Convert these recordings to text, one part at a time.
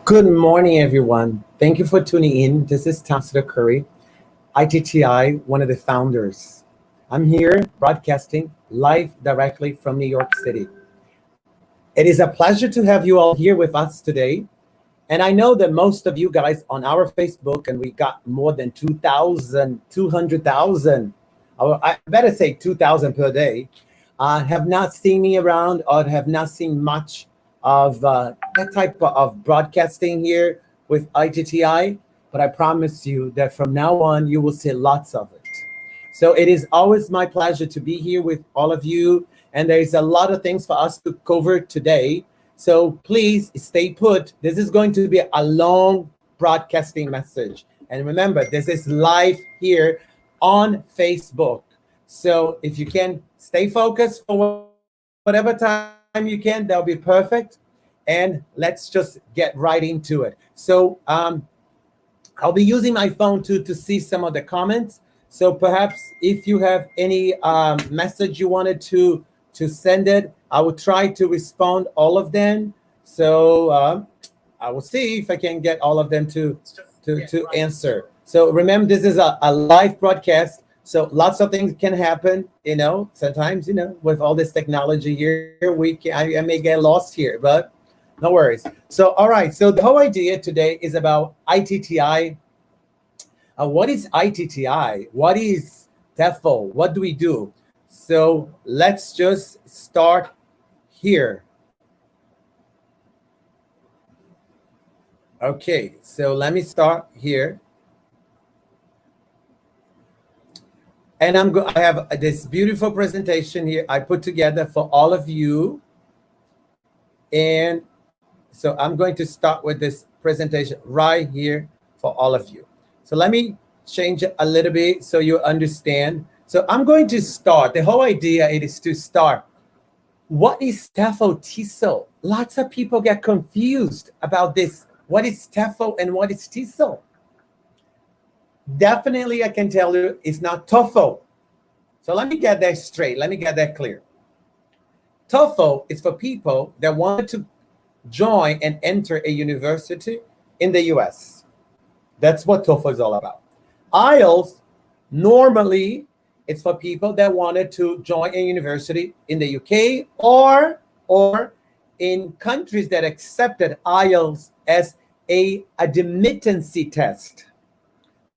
Good morning, everyone. Thank you for tuning in. This is Tassiter Curry, iTTi, one of the founders. I'm here broadcasting live directly from New York City. It is a pleasure to have you all here with us today. And I know that most of you guys on our Facebook, and we got more than 2,000, 200,000, I better say 2,000 per day, have not seen me around or have not seen much of that type of broadcasting here with iTTi. But I promise you that from now on, you will see lots of it. So it is always my pleasure to be here with all of you. And there's a lot of things for us to cover today. So please stay put. This is going to be a long broadcasting message. And remember, this is live here on Facebook. So if you can stay focused for whatever time you can, that'll be perfect. And let's just get right into it. So I'll be using my phone to see some of the comments. So perhaps if you have any message you wanted to send it, I will try to respond all of them. So I will see if I can get all of them to answer. So remember, this is a live broadcast. So lots of things can happen, sometimes, with all this technology here, I may get lost here, but no worries. So, all right. So the whole idea today is about iTTi. What is iTTi? What is TEFL? What do we do? So let's just start here. Okay, so let me start here. And I have this beautiful presentation here I put together for all of you. And so I'm going to start with this presentation right here for all of you. So let me change it a little bit so you understand. So I'm going to start. The whole idea is to start. What is TEFL TESOL? Lots of people get confused about this. What is TEFL and what is TESOL? Definitely, I can tell you it's not TOEFL. So let me get that straight. Let me get that clear. TOEFL is for people that want to join and enter a university in the US. That's what TOEFL is all about. IELTS, normally, it's for people that wanted to join a university in the UK or in countries that accepted IELTS as a admittancy test.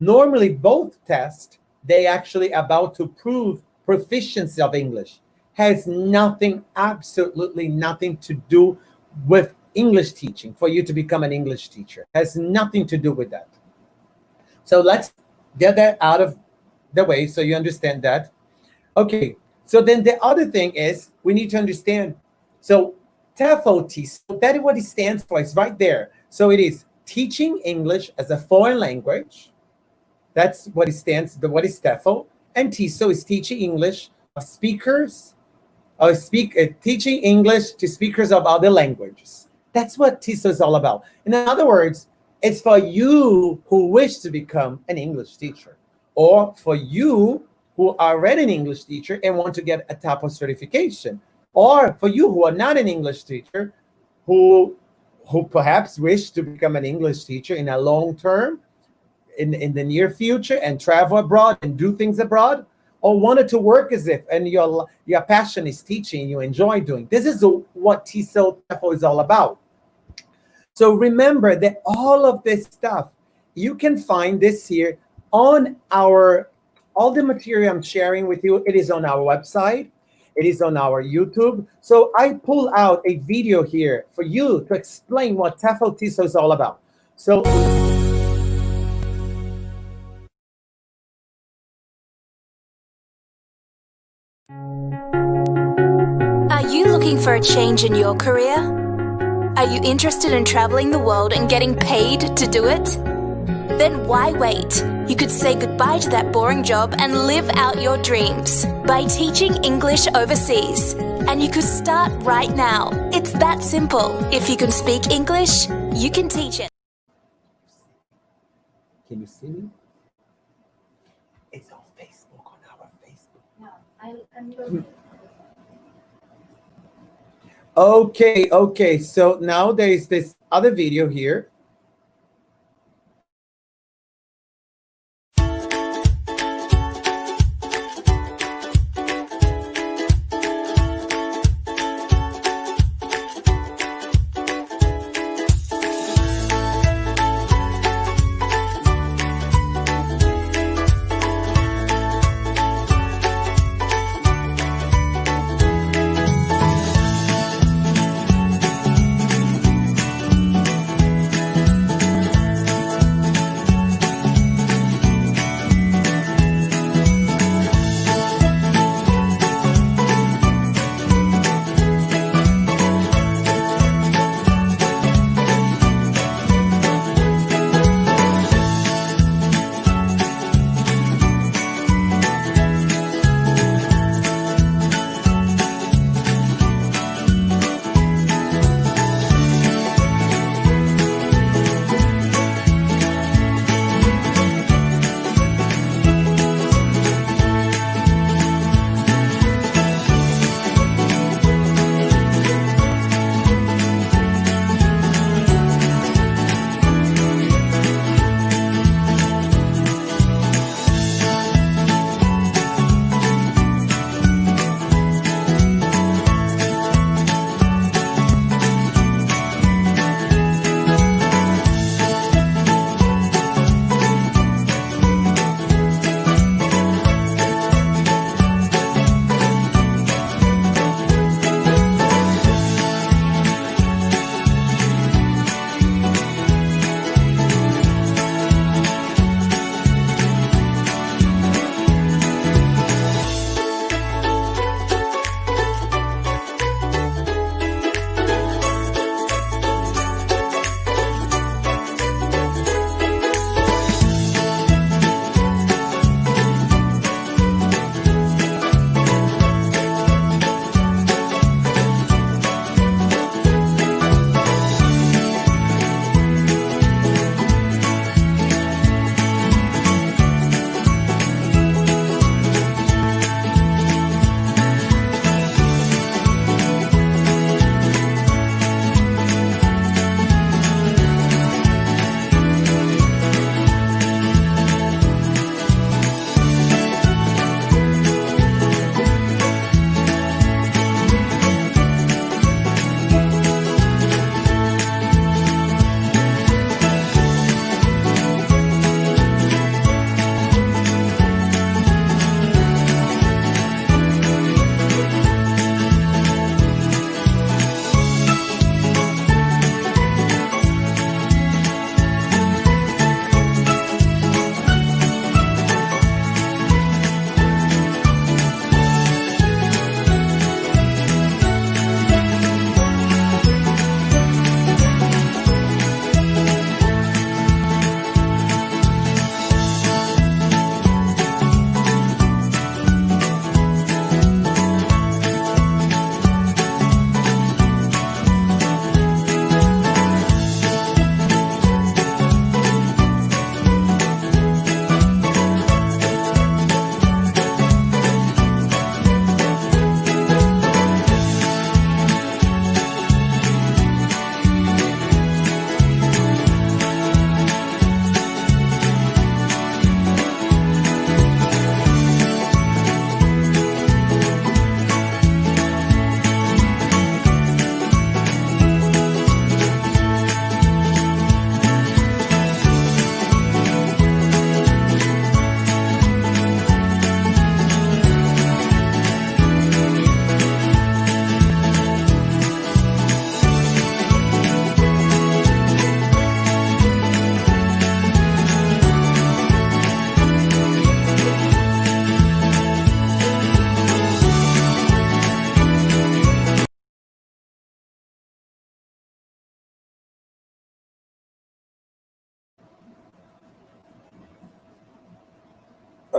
Normally, both tests, they actually about to prove proficiency of English. Has nothing, absolutely nothing to do with English teaching, for you to become an English teacher. Has nothing to do with that. So let's get that out of the way so you understand that. Okay, so then the other thing is we need to understand. So TEFL TESOL, that is what it stands for. It's right there. So it is teaching English as a foreign language. That's what it stands for. What is TEFL? And TESOL is teaching English of speakers, teaching English to speakers of other languages. That's what TESOL is all about. In other words, it's for you who wish to become an English teacher, or for you who are already an English teacher and want to get a TEFL certification, or for you who are not an English teacher, who perhaps wish to become an English teacher in a long term, in the near future, and travel abroad and do things abroad, or wanted to work as if, and your passion is teaching, you enjoy doing. This is what TESOL is all about. So remember that all of this stuff, you can find this here on all the material I'm sharing with you. It is on our website. It is on our YouTube. So I pull out a video here for you to explain what TEFL TESOL is all about. So are you looking for a change in your career? Are you interested in traveling the world and getting paid to do it? Then why wait? You could say goodbye to that boring job and live out your dreams by teaching English overseas. And you could start right now. It's that simple. If you can speak English, you can teach it. Can you see me? It's on Facebook, on our Facebook. No, I'm looking. Okay. So now there is this other video here.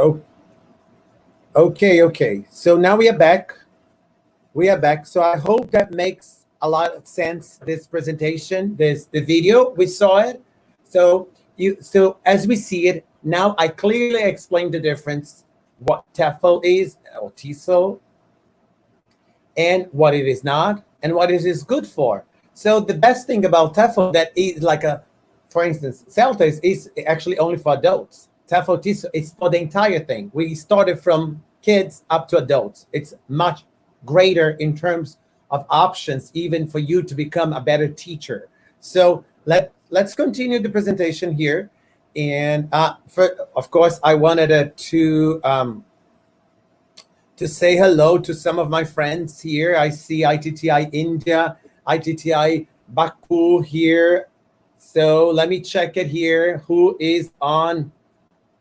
Oh, okay. So now we are back. We are back. So I hope that makes a lot of sense. This presentation, this the video, we saw it. So as we see it now, I clearly explained the difference, what TEFL is or TESOL, and what it is not, and what it is good for. So the best thing about TEFL that is like a, for instance, CELTA is actually only for adults. TEFL TESOL is for the entire thing. We started from kids up to adults. It's much greater in terms of options, even for you to become a better teacher. So let's continue the presentation here. And of course, I wanted to say hello to some of my friends here. I see iTTi India, iTTi Baku here. So let me check it here. Who is on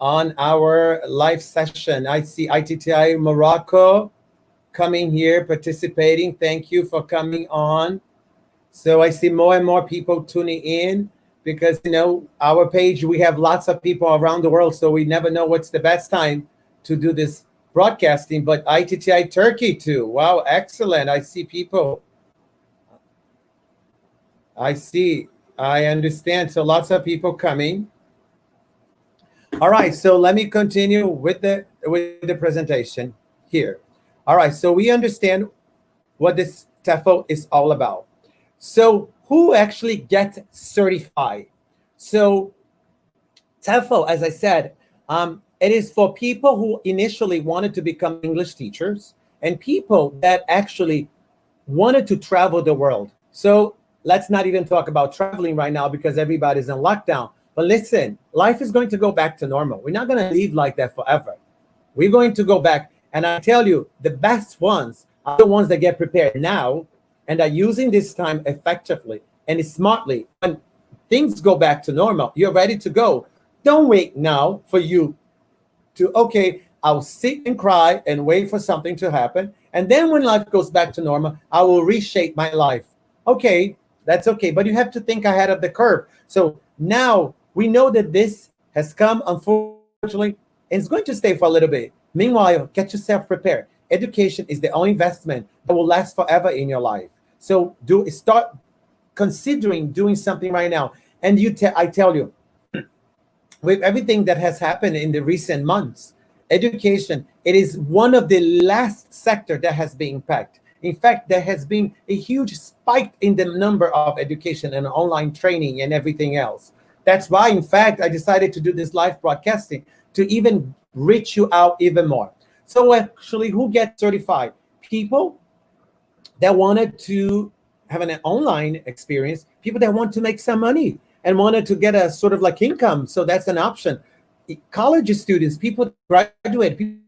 our live session? I see iTTi Morocco coming here, participating. Thank you for coming on. So I see more and more people tuning in because, our page, we have lots of people around the world, so we never know what's the best time to do this broadcasting. But iTTi Turkey too. Wow, excellent. I see people. I understand. So lots of people coming. All right, so let me continue with the presentation here. All right, so we understand what this TEFL is all about. So who actually gets certified? So TEFL, as I said, it is for people who initially wanted to become English teachers and people that actually wanted to travel the world. So let's not even talk about traveling right now because everybody's in lockdown. But listen, life is going to go back to normal. We're not going to live like that forever. We're going to go back. And I tell you, the best ones are the ones that get prepared now and are using this time effectively and smartly. When things go back to normal, you're ready to go. Don't wait now for you to, okay, I'll sit and cry and wait for something to happen. And then when life goes back to normal, I will reshape my life. Okay, that's okay. But you have to think ahead of the curve. So now we know that this has come, unfortunately, and it's going to stay for a little bit. Meanwhile, get yourself prepared. Education is the only investment that will last forever in your life. So start considering doing something right now. And I tell you, with everything that has happened in the recent months, education, it is one of the last sector that has been impacted. In fact, there has been a huge spike in the number of education and online training and everything else. That's why, in fact, I decided to do this live broadcasting to even reach you out even more. So actually, who gets certified? People that wanted to have an online experience, people that want to make some money and wanted to get a sort of like income. So that's an option. College students, people graduate, people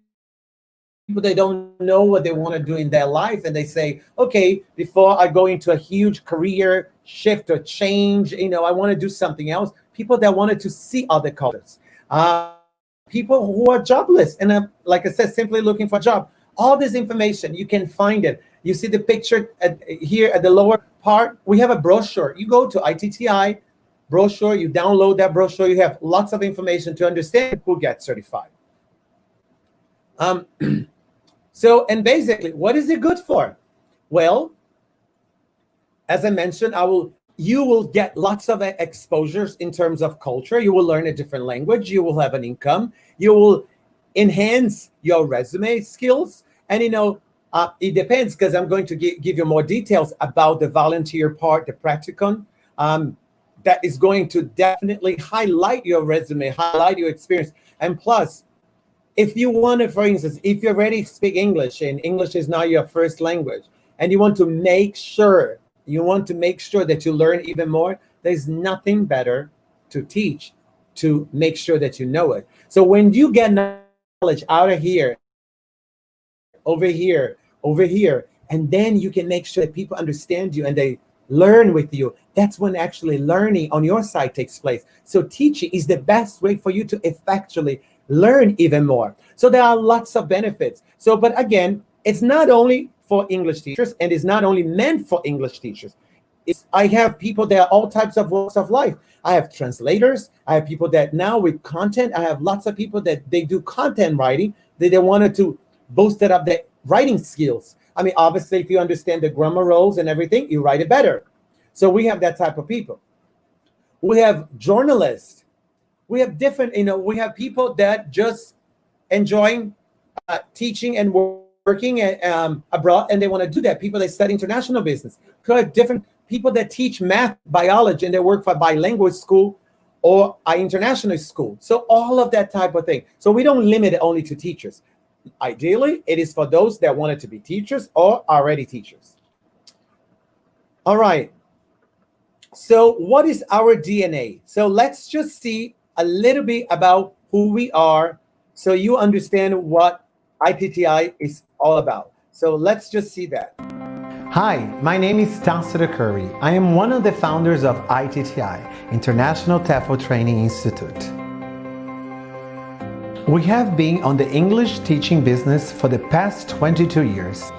they don't know what they want to do in their life, and they say, okay, before I go into a huge career shift or change, I want to do something else. People that wanted to see other cultures, people who are jobless and like I said, simply looking for a job. All this information, you can find it. You see the picture here at the lower part. We have a brochure. You go to iTTi brochure, you download that brochure. You have lots of information to understand who gets certified. So, and basically, what is it good for? Well, as I mentioned, you will get lots of exposures in terms of culture. You will learn a different language. You will have an income. You will enhance your resume skills. And, it depends because I'm going to give you more details about the volunteer part, the practicum. That is going to definitely highlight your resume, highlight your experience. And plus, if you want to, for instance, if you already speak English and English is not your first language, and you want to make sure that you learn even more, there's nothing better to teach to make sure that you know it. So when you get knowledge out of here, over here, and then you can make sure that people understand you and they learn with you, that's when actually learning on your side takes place. So teaching is the best way for you to effectually learn even more. So there are lots of benefits. So, but again, it's not only for English teachers and it's not only meant for English teachers. I have people that are all types of walks of life. I have translators. I have people that now with content. I have lots of people that they do content writing. They wanted to boost it up their writing skills. I mean, obviously, if you understand the grammar rules and everything, you write it better. So we have that type of people. We have journalists. We have different, we have people that just enjoying teaching and working abroad, and they want to do that. People that study international business. We have different people that teach math, biology, and they work for bilingual school or an international school. So all of that type of thing. So we don't limit it only to teachers. Ideally, it is for those that wanted to be teachers or already teachers. All right. So what is our DNA? So let's just see a little bit about who we are so you understand what iTTi is all about. So let's just see that. Hi, my name is Tassida Curry. I am one of the founders of iTTi, International TEFL Training Institute. We have been on the English teaching business for the past 22 years.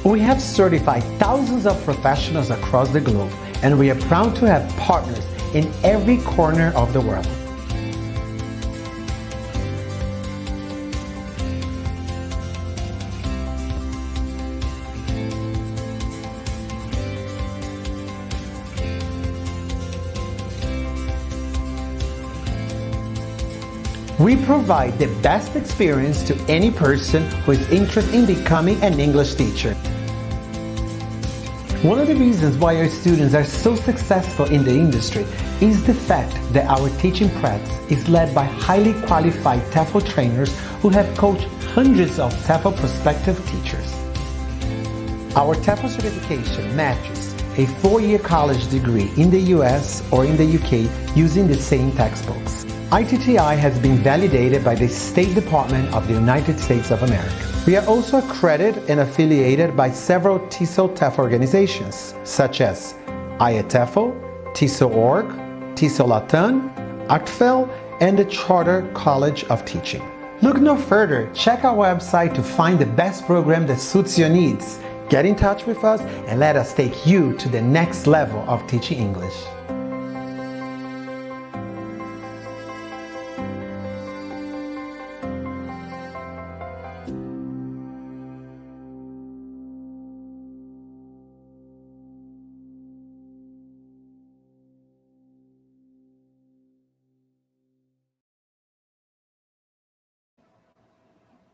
We have certified thousands of professionals across the globe, and we are proud to have partners in every corner of the world. We provide the best experience to any person who is interested in becoming an English teacher. One of the reasons why our students are so successful in the industry is the fact that our teaching practice is led by highly qualified TEFL trainers who have coached hundreds of TEFL prospective teachers. Our TEFL certification matches a 4-year college degree in the US or in the UK using the same textbooks. iTTi has been validated by the State Department of the United States of America. We are also accredited and affiliated by several TESOL TEFL organizations, such as iTTi, TESOL.org, TESOL Latam, ACTFL, and the Charter College of Teaching. Look no further, check our website to find the best program that suits your needs. Get in touch with us and let us take you to the next level of teaching English.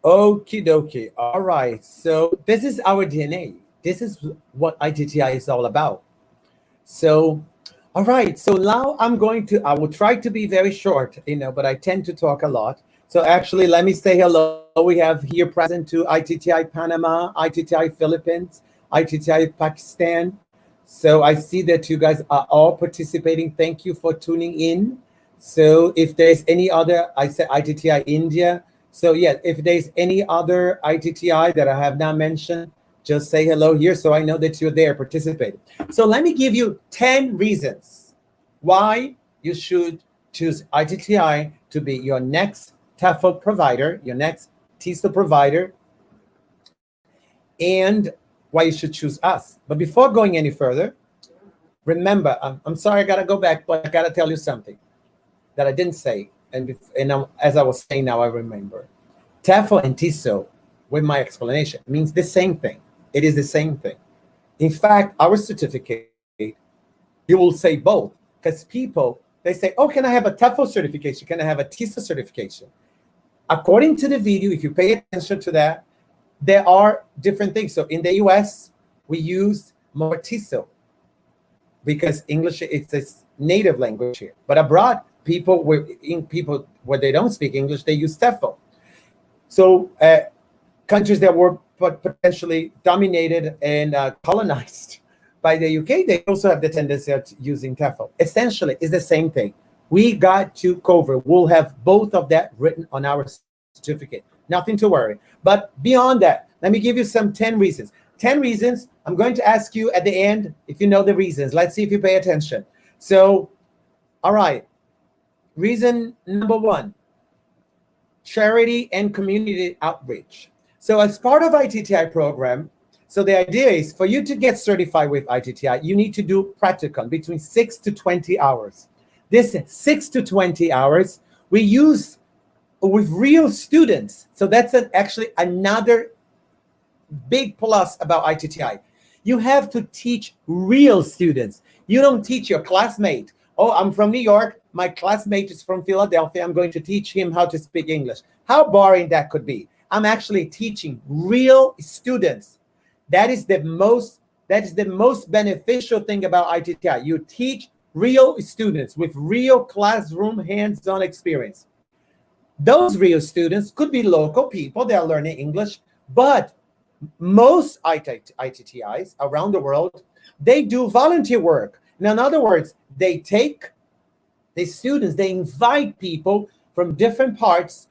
Okie dokie. All right. So this is our DNA. This is what iTTi is all about. So, all right. So now I will try to be very short, but I tend to talk a lot. So actually, let me say hello. We have here present to iTTi Panama, iTTi Philippines, iTTi Pakistan. So I see that you guys are all participating. Thank you for tuning in. So if there's any other, I said iTTi India. So yeah, if there's any other iTTi that I have not mentioned, just say hello here so I know that you're there participating. So let me give you 10 reasons why you should choose iTTi to be your next TEFL provider, your next TESOL provider, and why you should choose us. But before going any further, remember, I'm sorry, I gotta go back, but I gotta tell you something that I didn't say. And as I was saying now, I remember. TEFL and TESOL, with my explanation, means the same thing. It is the same thing. In fact, our certificate, you will say both. Because people, they say, oh, can I have a TEFL certification? Can I have a TESOL certification? According to the video, if you pay attention to that, there are different things. So in the US, we use more TESOL because English is a native language here. But abroad, people where they don't speak English, they use TEFL. So countries that were potentially dominated and colonized by the UK, they also have the tendency of using TEFL. Essentially, it's the same thing. We got to cover. We'll have both of that written on our certificate. Nothing to worry. But beyond that, let me give you some 10 reasons. 10 reasons. I'm going to ask you at the end if you know the reasons. Let's see if you pay attention. So, all right. Reason number 1, charity and community outreach. So as part of iTTi program, So the idea is for you to get certified with iTTi, you need to do practicum between 6 to 20 hours. This 6 to 20 hours we use with real students. So that's actually another big plus about iTTi. You have to teach real students. You don't teach your classmate. Oh, I'm from New York. My classmate is from Philadelphia. I'm going to teach him how to speak English. How boring that could be. I'm actually teaching real students. That is the most beneficial thing about iTTi. You teach real students with real classroom hands-on experience. Those real students could be local people that are learning English, but most iTTIs around the world, they do volunteer work. Now, in other words, they take the students, they invite people from different parts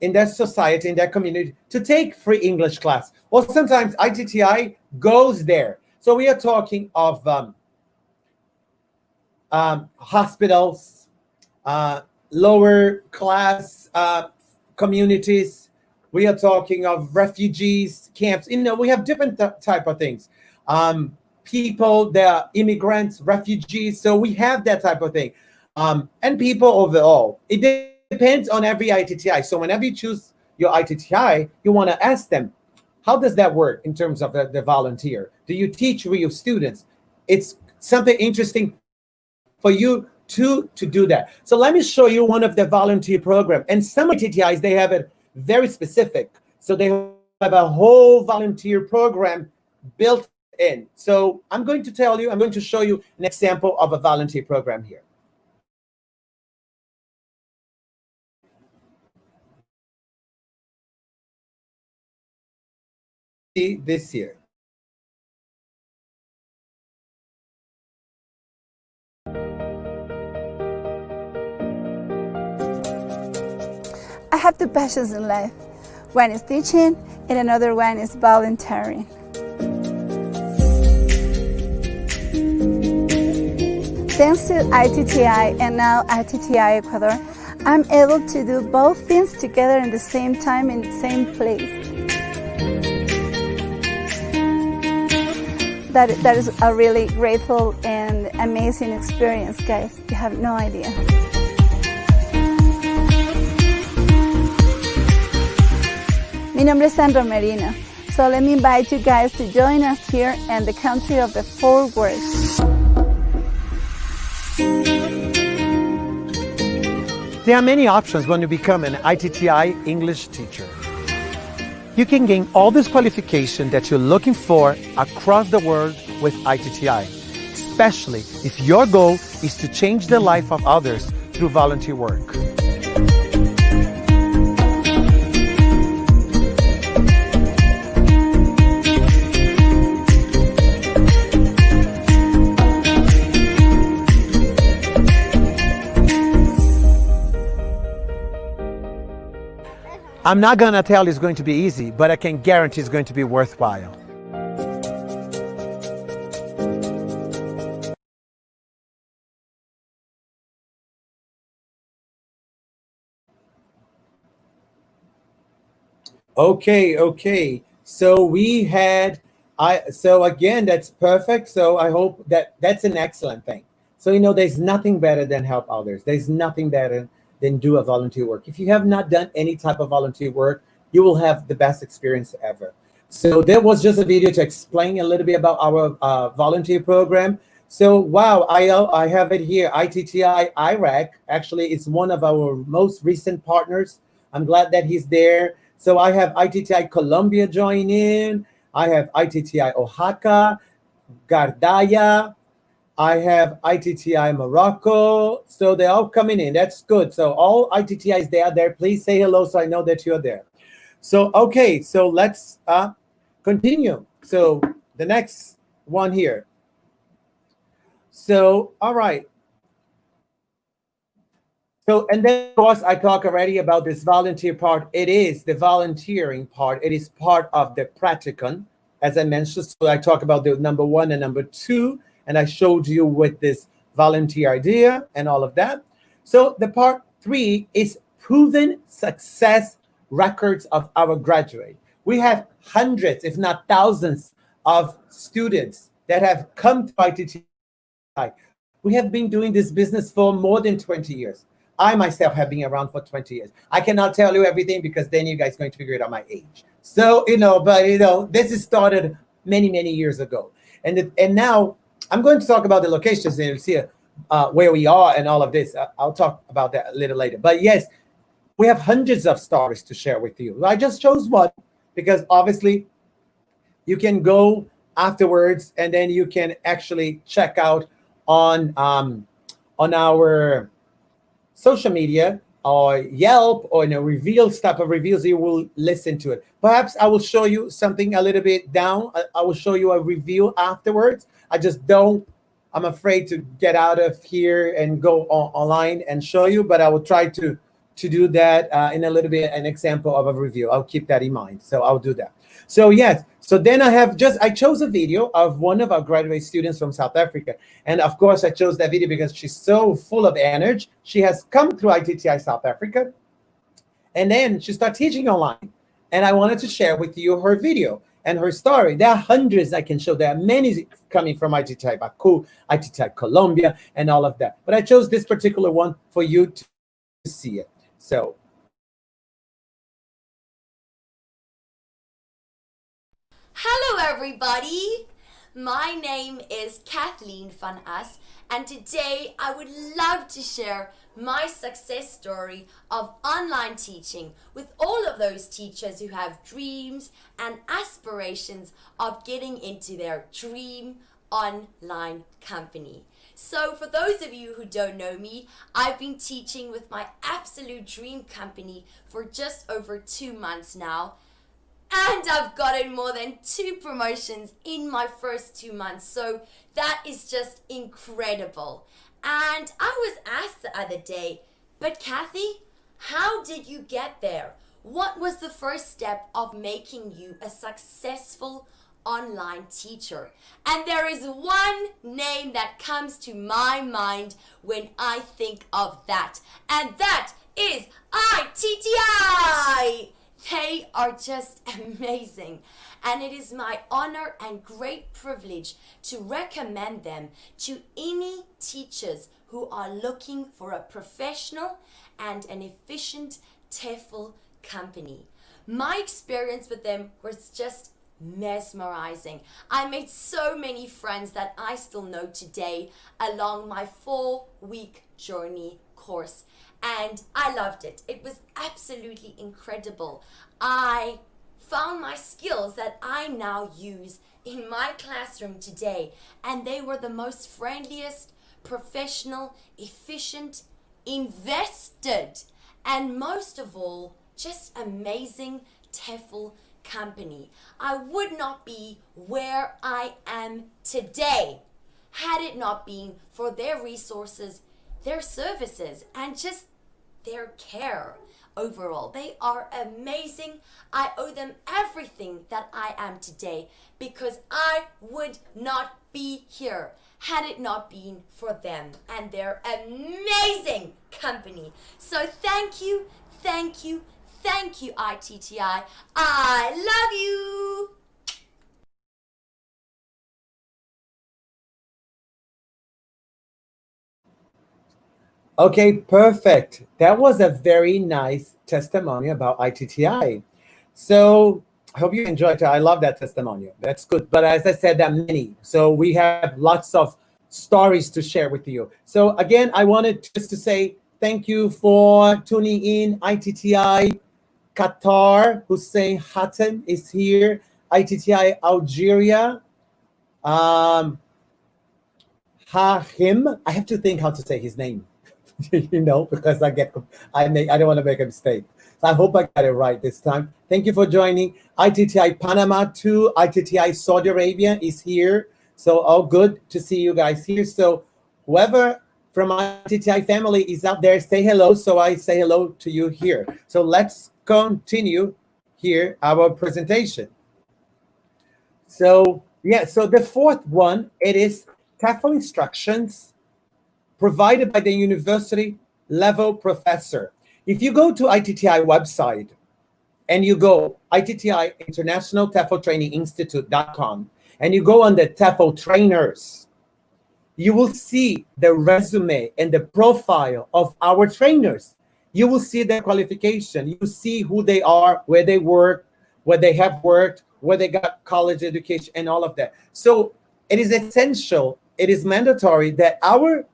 in their society, in their community, to take free English class. Or sometimes iTTi goes there. So we are talking of hospitals, lower class communities. We are talking of refugees camps. We have different type of things. People that are immigrants, refugees. So we have that type of thing. And people overall. It depends on every iTTi. So whenever you choose your iTTi, you want to ask them, how does that work in terms of the volunteer? Do you teach real students? It's something interesting for you to do that. So let me show you one of the volunteer program. And some iTTIs, they have it very specific. So they have a whole volunteer program built in. So I'm going to show you an example of a volunteer program here. This year. I have two passions in life. One is teaching and another one is volunteering. Thanks to iTTi and now iTTi Ecuador, I'm able to do both things together in the same time in the same place. That is a really grateful and amazing experience, guys. You have no idea. Mi nombre es Sandra Merino. So let me invite you guys to join us here in the country of the four words. There are many options when you become an iTTi English teacher. You can gain all this qualification that you're looking for across the world with iTTi, especially if your goal is to change the life of others through volunteer work. I'm not going to tell you it's going to be easy, but I can guarantee it's going to be worthwhile. Okay. So we had, so again, that's perfect. So I hope that's an excellent thing. So, there's nothing better than help others. There's nothing better than do a volunteer work. If you have not done any type of volunteer work, you will have the best experience ever. So that was just a video to explain a little bit about our volunteer program. So wow, I have it here. iTTi Iraq actually is one of our most recent partners. I'm glad that he's there. So I have iTTi Colombia join in. I have iTTi Oaxaca, Gardaya. I have iTTi Morocco. So they're all coming in. That's good. So all iTTIs they are there. Please say hello so I know that you're there. So, okay. So let's continue. So the next one here. So, all right. So, and then of course I talk already about this volunteer part. It is the volunteering part. It is part of the practicum, as I mentioned. So I talk about the number 1 and number 2. And I showed you with this volunteer idea and all of that. So the part 3 is proven success records of our graduate. We have hundreds, if not thousands, of students that have come to iTTi. We have been doing this business for more than 20 years. I myself have been around for 20 years. I cannot tell you everything because then you guys are going to figure it out my age. So, but this is started many, many years ago. And now I'm going to talk about the locations and you'll see where we are and all of this. I'll talk about that a little later. But yes, we have hundreds of stories to share with you. I just chose one because obviously you can go afterwards and then you can actually check out on our social media or Yelp or reviews, type of reviews. You will listen to it. Perhaps I will show you something a little bit down. I will show you a review afterwards. I'm afraid to get out of here and go online and show you, but I will try to do that in a little bit, an example of a review. I'll keep that in mind. So I'll do that. So yes, so then I chose a video of one of our graduate students from South Africa. And of course, I chose that video because she's so full of energy. She has come through iTTi South Africa, and then she started teaching online. And I wanted to share with you her video and her story. There are hundreds I can show. There are many coming from iTTi Baku, iTTi Colombia, and all of that. But I chose this particular one for you to see it. So. Hello everybody! My name is Kathleen van As, and today I would love to share my success story of online teaching with all of those teachers who have dreams and aspirations of getting into their dream online company. So for those of you who don't know me, I've been teaching with my absolute dream company for just over 2 months now. And I've gotten more than 2 promotions in my first 2 months. So that is just incredible. And I was asked the other day, but Kathy, how did you get there? What was the first step of making you a successful online teacher? And there is one name that comes to my mind when I think of that. And that is iTTi! They are just amazing, and it is my honor and great privilege to recommend them to any teachers who are looking for a professional and an efficient TEFL company. My experience with them was just mesmerizing. I made so many friends that I still know today along my 4-week journey course. And I loved it. It was absolutely incredible. I found my skills that I now use in my classroom today, and they were the most friendliest, professional, efficient, invested, and most of all, just amazing TEFL company. I would not be where I am today had it not been for their resources, their services, and just their care overall. They are amazing. I owe them everything that I am today because I would not be here had it not been for them and their amazing company. So thank you, thank you, thank you, iTTi. I love you. Okay, perfect. That was a very nice testimony about iTTi. So I hope you enjoyed it. I love that testimonial. That's good. But as I said, there are many. So we have lots of stories to share with you. So again, I wanted just to say thank you for tuning in. iTTi Qatar, Hussein Hattem is here. iTTi Algeria. Hahim. I have to think how to say his name. Because I don't want to make a mistake. So I hope I got it right this time. Thank you for joining. iTTi Panama too. iTTi Saudi Arabia is here. So all good to see you guys here. So whoever from iTTi family is out there, say hello. So I say hello to you here. So let's continue here our presentation. So yeah, so the fourth one, it is TEFL instructions provided by the university level professor. If you go to iTTi website and you go iTTi International TEFL Training Institute.com, and you go on the TEFL trainers, you will see the resume and the profile of our trainers. You will see their qualification. You will see who they are, where they work, where they have worked, where they got college education, and all of that. So it is essential, it is mandatory that our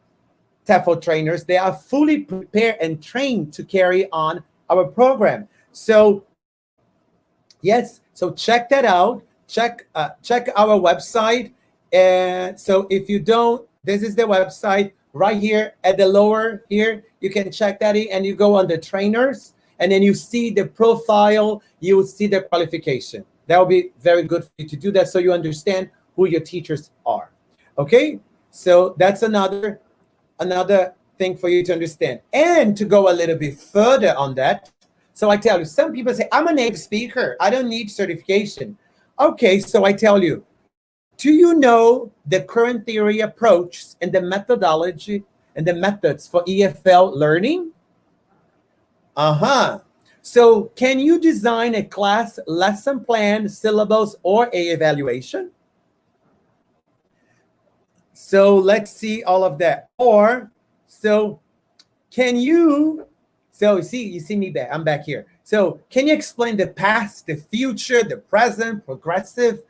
TEFL trainers, they are fully prepared and trained to carry on our program. So yes, so check that out. Check our website. And so if you don't, this is the website right here at the lower here. You can check that in, and you go on the trainers, and then you see the profile, you will see the qualification. That will be very good for you to do that, so you understand who your teachers are. Okay, so that's another thing for you to understand. And to go a little bit further on that, so I tell you, some people say, I'm a native speaker, I don't need certification. Okay, so I tell you, do you know the current theory approach and the methodology and the methods for EFL learning? So can you design a class lesson plan, syllabus, or a evaluation? So let's see all of that. Or, so can you, so you see me back, I'm back here. So can you explain the past, the future, the present, progressive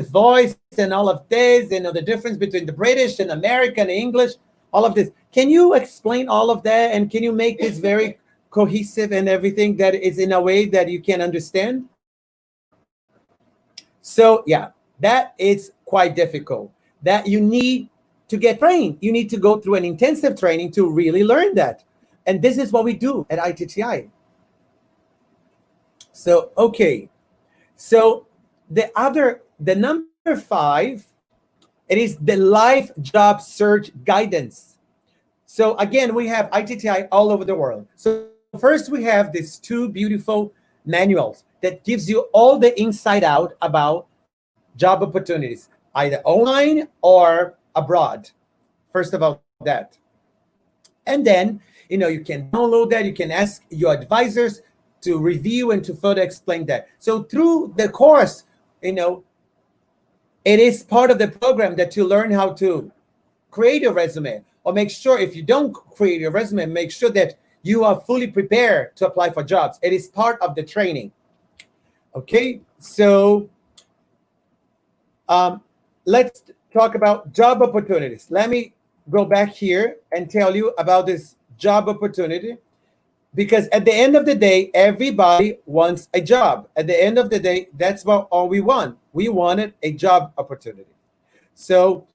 voice, and all of this, the difference between the British and American English, all of this. Can you explain all of that, and can you make this very cohesive and everything that is in a way that you can understand? So yeah, that is quite difficult. That you need to get trained. You need to go through an intensive training to really learn that. And this is what we do at iTTi. So, okay. So the number 5, it is the life job search guidance. So again, we have iTTi all over the world. So first we have these 2 beautiful manuals that gives you all the inside out about job opportunities, either online or abroad. First of all, that. And then, you can download that. You can ask your advisors to review and to further explain that. So through the course, it is part of the program that you learn how to create a resume, or make sure, if you don't create your resume, make sure that you are fully prepared to apply for jobs. It is part of the training. Okay, so let's talk about job opportunities. Let me go back here and tell you about this job opportunity, because at the end of the day, everybody wants a job. At the end of the day, that's what all we want. We wanted a job opportunity. So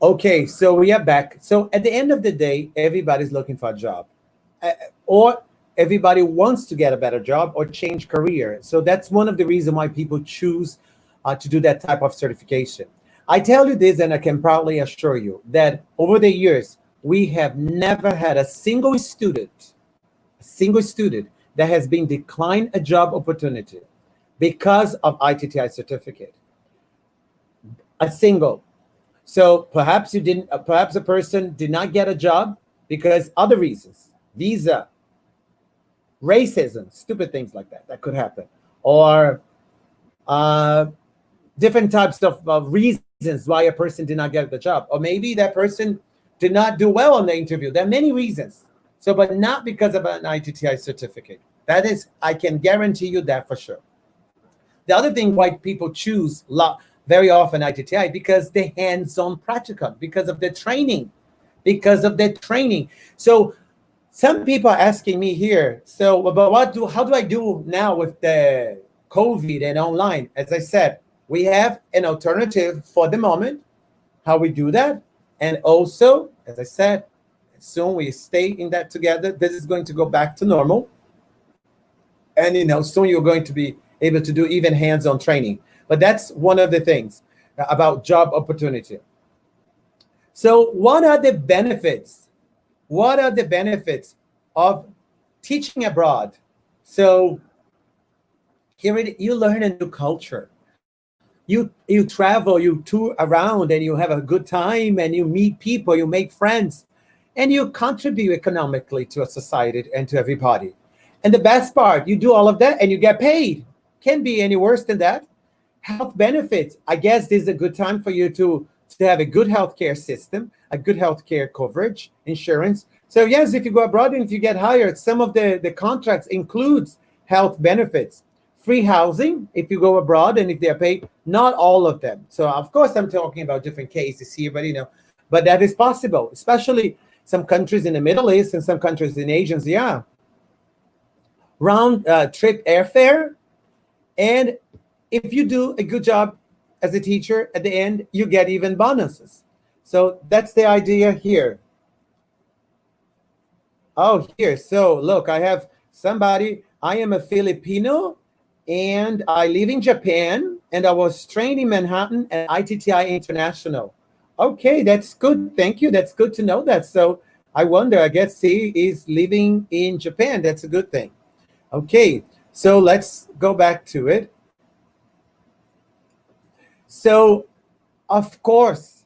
okay, so we are back. So at the end of the day, everybody's looking for a job, or everybody wants to get a better job or change career. So that's one of the reasons why people choose to do that type of certification. I tell you this, and I can proudly assure you that over the years, we have never had a single student that has been declined a job opportunity because of iTTi certificate. A single. So perhaps you didn't, perhaps a person did not get a job because other reasons, visa, racism, stupid things like that could happen, or different types of reasons why a person did not get the job, or maybe that person did not do well on the interview. There are many reasons. So, but not because of an iTTi certificate. That is, I can guarantee you that for sure. The other thing why people choose very often iTTi, because the hands-on practical, because of the training, So some people are asking me here, so about how do I do now with the COVID and online? As I said, we have an alternative for the moment, how we do that. And also, as I said, soon we stay in that together. This is going to go back to normal. And soon you're going to be able to do even hands-on training. But that's one of the things about job opportunity. So what are the benefits? What are the benefits of teaching abroad? So here you learn a new culture. You travel, you tour around, and you have a good time, and you meet people, you make friends, and you contribute economically to a society and to everybody. And the best part, you do all of that and you get paid. Can't be any worse than that. Health benefits. I guess this is a good time for you to have a good healthcare system, a good healthcare coverage, insurance. So yes, if you go abroad and if you get hired, some of the contracts includes health benefits. Free housing if you go abroad and if they're paid, not all of them. So of course I'm talking about different cases here, but that is possible, especially some countries in the Middle East and some countries in Asia. Yeah. Round trip airfare. And if you do a good job as a teacher, at the end, you get even bonuses. So that's the idea here. Oh, here. So look, I have somebody. I am a Filipino and I live in Japan and I was trained in Manhattan at iTTi International. Okay, that's good. Thank you. That's good to know that. So I wonder, I guess he is living in Japan. That's a good thing. Okay, so let's go back to it. So, of course,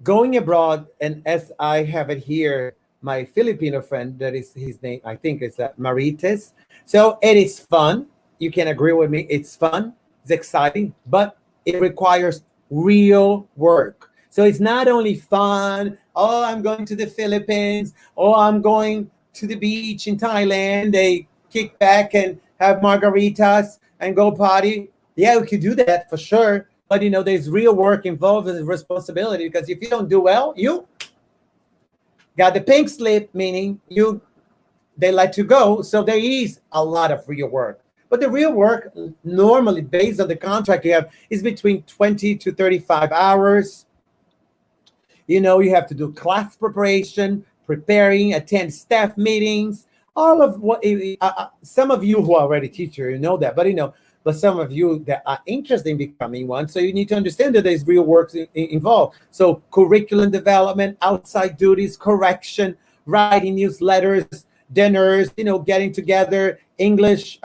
going abroad, and as I have it here, my Filipino friend, that is his name, I think is Marites. So it is fun. You can agree with me. It's fun. It's exciting, but it requires real work. So it's not only fun. Oh, I'm going to the Philippines. Oh, I'm going to the beach in Thailand. They kick back and have margaritas and go party. Yeah, we could do that for sure. But there's real work involved and responsibility, because if you don't do well, you got the pink slip, meaning they let you go. So there is a lot of real work. But the real work, normally based on the contract you have, is between 20 to 35 hours. You have to do class preparation, preparing, attend staff meetings, all of what some of you who are already teachers, you know that, but some of you that are interested in becoming one, so you need to understand that there's real work involved. So curriculum development, outside duties, correction, writing newsletters, dinners, getting together, English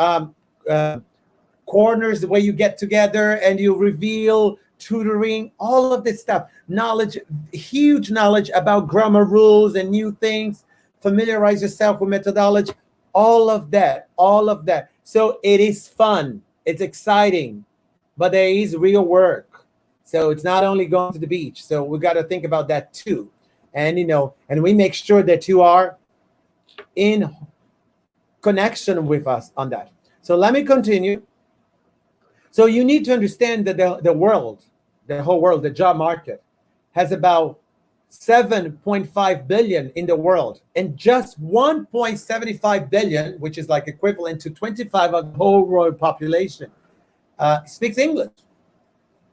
corners where you get together and you reveal, tutoring, all of this stuff, knowledge, huge knowledge about grammar rules and new things, familiarize yourself with methodology, all of that. So it is fun, it's exciting, but there is real work. So it's not only going to the beach. So we got to think about that too. And, and we make sure that you are in connection with us on that. So let me continue. So you need to understand that the whole world, the job market has about 7.5 billion in the world, and just 1.75 billion, which is like equivalent to 25 of the whole world population, speaks English.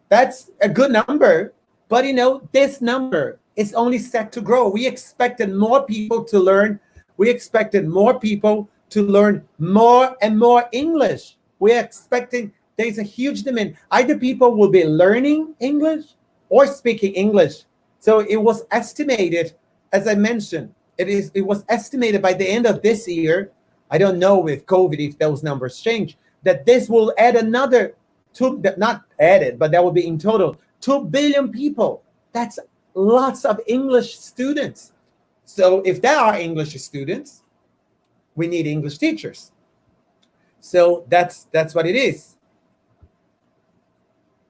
That's a good number, but this number is only set to grow. We expected more people to learn. We expected more people to learn more and more English. We're expecting there's a huge demand. Either people will be learning English or speaking English. So it was estimated, as I mentioned, it was estimated by the end of this year, I don't know with COVID if those numbers change, that this will add another not added, but that will be in total 2 billion people That's lots of English students. So if there are English students, we need English teachers. So that's what it is.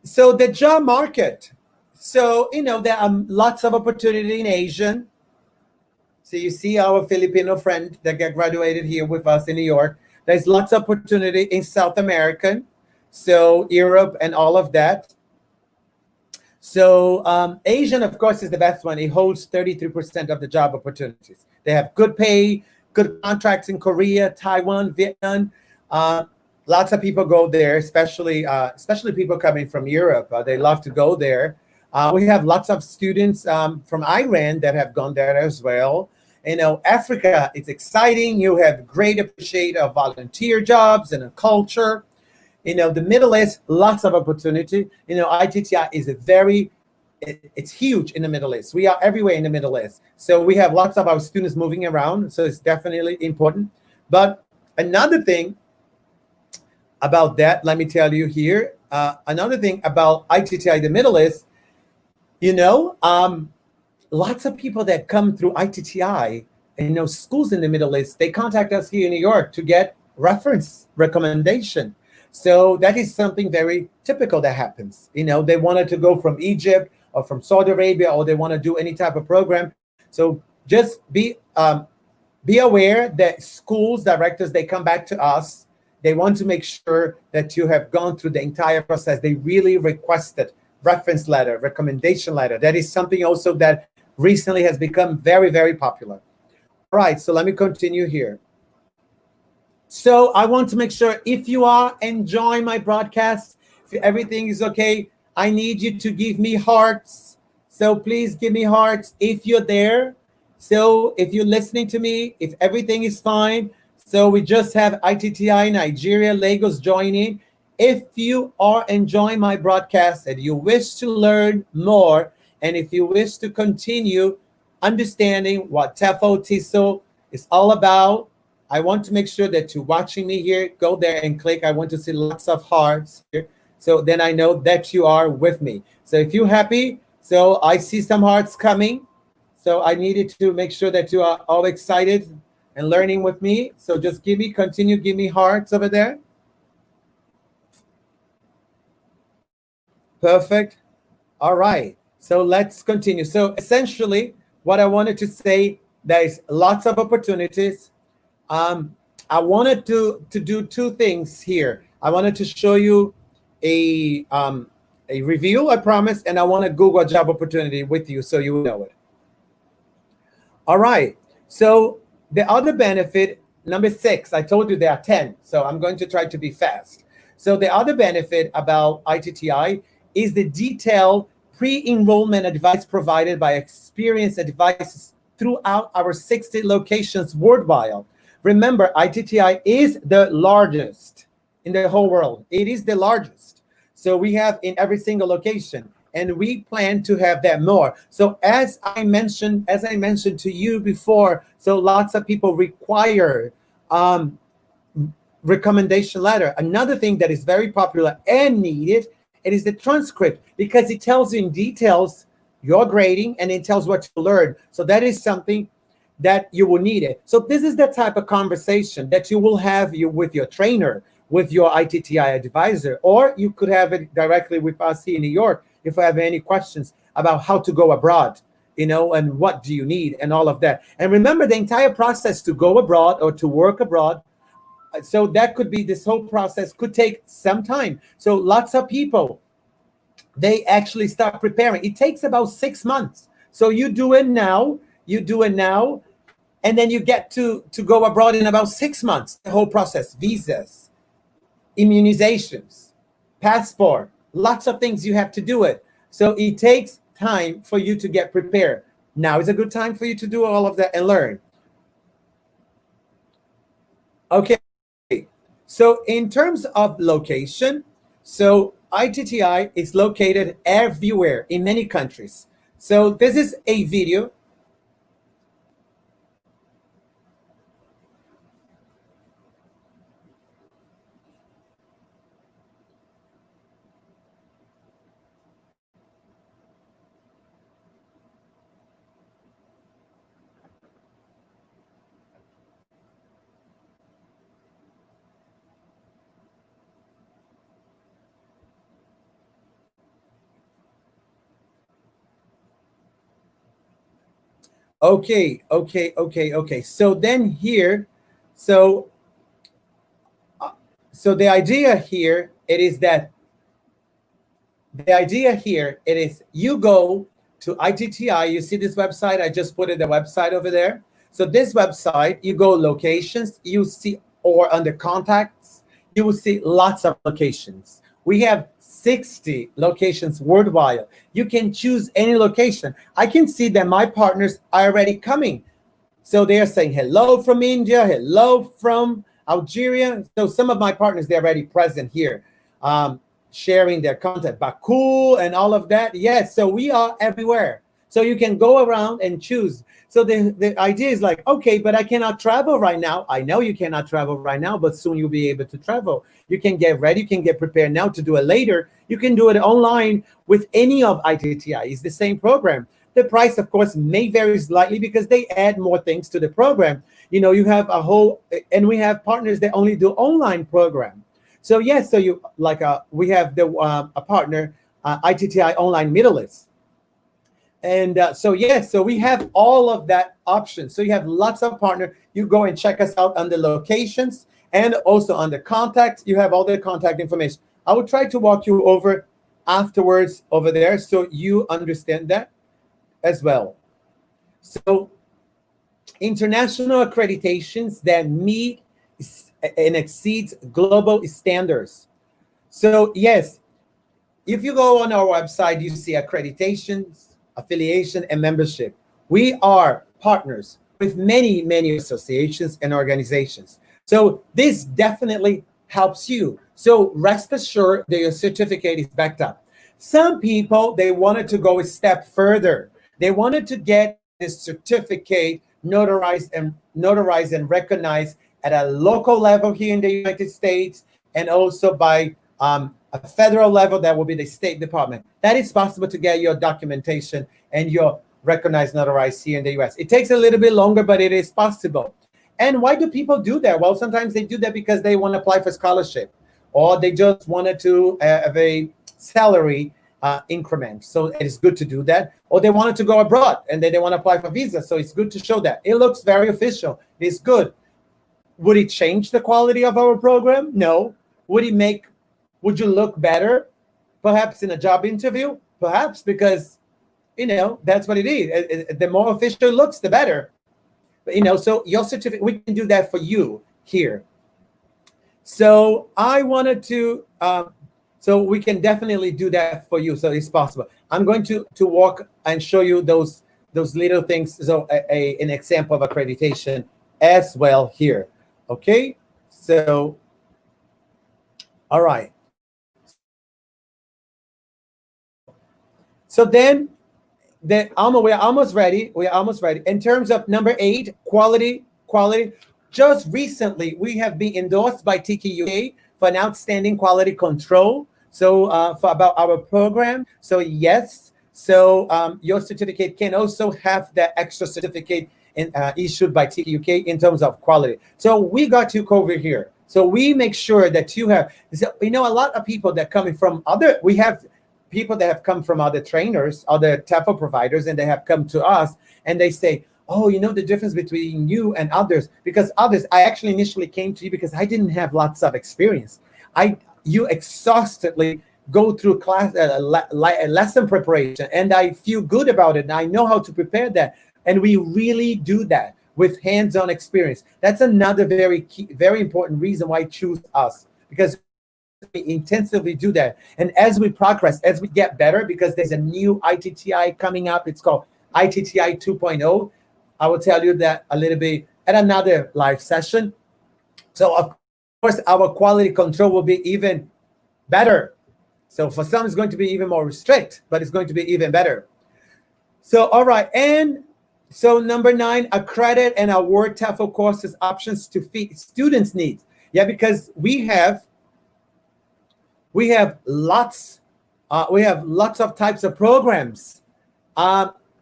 So the job market. So, there are lots of opportunity in Asian. So you see our Filipino friend that got graduated here with us in New York. There's lots of opportunity in South American, so Europe and all of that. So Asian, of course, is the best one. It holds 33% of the job opportunities. They have good pay, good contracts in Korea, Taiwan, Vietnam. Lots of people go there, especially people coming from Europe. They love to go there. We have lots of students from Iran that have gone there as well. Africa, it's exciting. You have great appreciate of volunteer jobs and a culture. The Middle East, lots of opportunity. iTTi is it's huge in the Middle East. We are everywhere in the Middle East. So we have lots of our students moving around. So it's definitely important. But another thing about that, let me tell you here, another thing about iTTi, the Middle East, lots of people that come through iTTi, schools in the Middle East, they contact us here in New York to get reference recommendation. So that is something very typical that happens. They wanted to go from Egypt or from Saudi Arabia, or they want to do any type of program. So just be aware that schools directors, they come back to us. They want to make sure that you have gone through the entire process. They really requested reference letter, recommendation letter. That is something also that recently has become very, very popular. All right, so let me continue here. So I want to make sure if you are enjoying my broadcast, if everything is okay, I need you to give me hearts. So please give me hearts if you're there. So if you're listening to me, if everything is fine. So we just have iTTi Nigeria, Lagos joining. If you are enjoying my broadcast and you wish to learn more, and if you wish to continue understanding what TEFL TESOL is all about, I want to make sure that you're watching me here. Go there and click. I want to see lots of hearts here. So then I know that you are with me. So if you're happy, so I see some hearts coming. So I needed to make sure that you are all excited and learning with me. So just give me hearts over there. Perfect. All right. So let's continue. So essentially, what I wanted to say, there's lots of opportunities. I wanted to do two things here. I wanted to show you a review, I promise, and I want to Google a job opportunity with you so you know it. All right. So the other benefit, number 6, I told you there are 10, so I'm going to try to be fast. So the other benefit about iTTi is the detailed pre-enrollment advice provided by experienced advisors throughout our 60 locations worldwide. Remember, iTTi is the largest in the whole world. It is the largest. So we have in every single location, and we plan to have that more. So as I mentioned to you before, so lots of people require recommendation letter. Another thing that is very popular and needed, it is the transcript, because it tells you in details your grading and it tells what you learned. So that is something that you will need it. So this is the type of conversation that you will have with your trainer, with your iTTi advisor, or you could have it directly with us here in New York if I have any questions about how to go abroad, and what do you need and all of that. And remember, the entire process to go abroad or to work abroad, so that could be, this whole process could take some time. So lots of people, they actually start preparing. It takes about 6 months. So you do it now, and then you get to go abroad in about 6 months. The whole process, visas, immunizations, passport, lots of things you have to do it. So it takes time for you to get prepared. Now is a good time for you to do all of that and learn. Okay. So in terms of location, so iTTi is located everywhere in many countries. So this is a video. Okay. So then here, so so the idea here it is you go to itti. You see this website? I just put it the website over there. So this website, you go locations, you see, or under contacts, you will see lots of locations. We have 60 locations worldwide. You can choose any location. I can see that my partners are already coming. So they are saying hello from India, hello from Algeria. So some of my partners, they're already present here, sharing their content, Baku and all of that. Yes, so we are everywhere. So you can go around and choose. So the idea is like, okay, but I cannot travel right now. I know you cannot travel right now, but soon you'll be able to travel. You can get ready, you can get prepared now to do it later. You can do it online with any of iTTi. It's the same program. The price, of course, may vary slightly because they add more things to the program. You know, you have a whole, and we have partners that only do online program. So yes, so you like we have the a partner, iTTi Online Middle East. And so yes, so we have all of that option. So you have lots of partner. You go and check us out on the locations and also on the contacts. You have all the contact information. I will try to walk you over afterwards over there so you understand that as well. So international accreditations that meet and exceeds global standards. So yes, if you go on our website, you see accreditations, affiliation, and membership. We are partners with many associations and organizations. So this definitely helps you. So rest assured that your certificate is backed up. Some people, they wanted to go a step further. They wanted to get this certificate notarized and recognized at a local level here in the United States, and also by a federal level, that will be the State Department. That is possible to get your documentation and your recognized notarized here in the US. It takes a little bit longer, but it is possible. And why do people do that? Well, sometimes they do that because they want to apply for scholarship, or they just wanted to have a salary increment. So it is good to do that. Or they wanted to go abroad and then they want to apply for visa. So it's good to show that. It looks very official. It's good. Would it change the quality of our program? No. Would you look better? Perhaps in a job interview? Perhaps, because, that's what it is. The more official it looks, the better. But, so your certificate, we can do that for you here. So I wanted to, so we can definitely do that for you. So it's possible. I'm going to walk and show you those little things. So an example of accreditation as well here. Okay. So, all right. So then we're almost ready. We're almost ready. In terms of number 8, quality. Just recently, we have been endorsed by TQUK for an outstanding quality control. So for about our program. So yes, so your certificate can also have that extra certificate issued by TQUK in terms of quality. So we got you covered here. So we make sure that you have, a lot of people that coming from we have people that have come from other trainers, other TEFL providers, and they have come to us and they say, oh, the difference between you and others, because I actually initially came to you because I didn't have lots of experience. You exhaustively go through class lesson preparation, and I feel good about it, and I know how to prepare that, and we really do that with hands-on experience. That's another very key, very important reason why I choose us, because we intensively do that. And as we progress, as we get better, because there's a new iTTi coming up, it's called iTTi 2.0. I will tell you that a little bit at another live session. So of course, our quality control will be even better. So for some, it's going to be even more strict, but it's going to be even better. So, all right. And so number 9, accredit and award TEFL courses options to fit students' needs. Yeah, because we have lots of types of programs,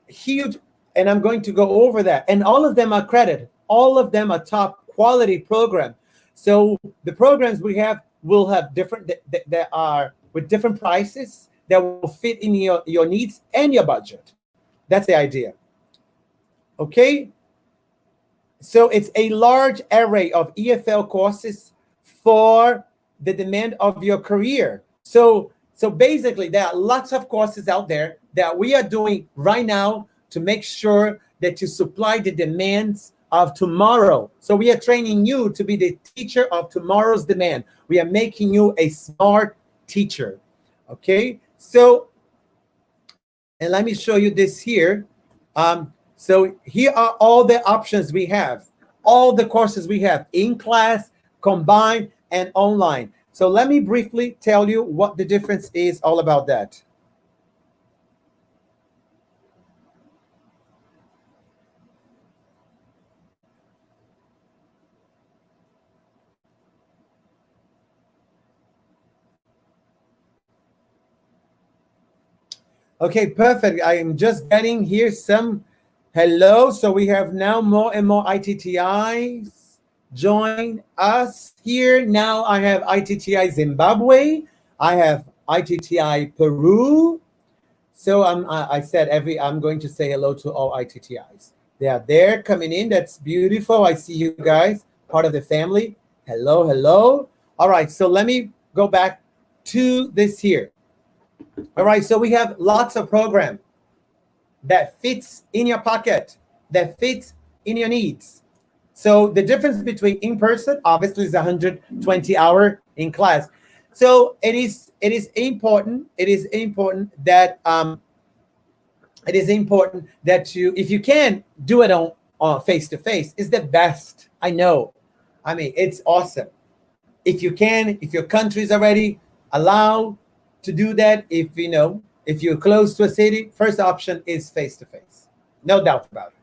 huge, and I'm going to go over that. And all of them are accredited. All of them are top quality program. So the programs we have will have different that are with different prices that will fit in your needs and your budget. That's the idea. Okay, so it's a large array of EFL courses for the demand of your career. So basically, there are lots of courses out there that we are doing right now to make sure that you supply the demands of tomorrow. So we are training you to be the teacher of tomorrow's demand. We are making you a smart teacher. Okay, so, and let me show you this here. So here are all the options we have, all the courses we have in class, combined, and online. So let me briefly tell you what the difference is all about that. Okay, perfect. I am just getting here some hello. So we have now more and more iTTIs join us here. Now I have iTTI Zimbabwe. I have iTTI Peru. So I said I'm going to say hello to all iTTIs. They are there coming in. That's beautiful. I see you guys, part of the family. Hello, hello. All right, so let me go back to this here. All right, so we have lots of program that fits in your pocket, that fits in your needs. So the difference between in person, obviously, is 120 hour in class. So it is important. It is important that you, if you can do it on face to face, is the best. I know. I mean, it's awesome. If you can, if your country is already allowed to do that, if you're close to a city, first option is face to face. No doubt about it.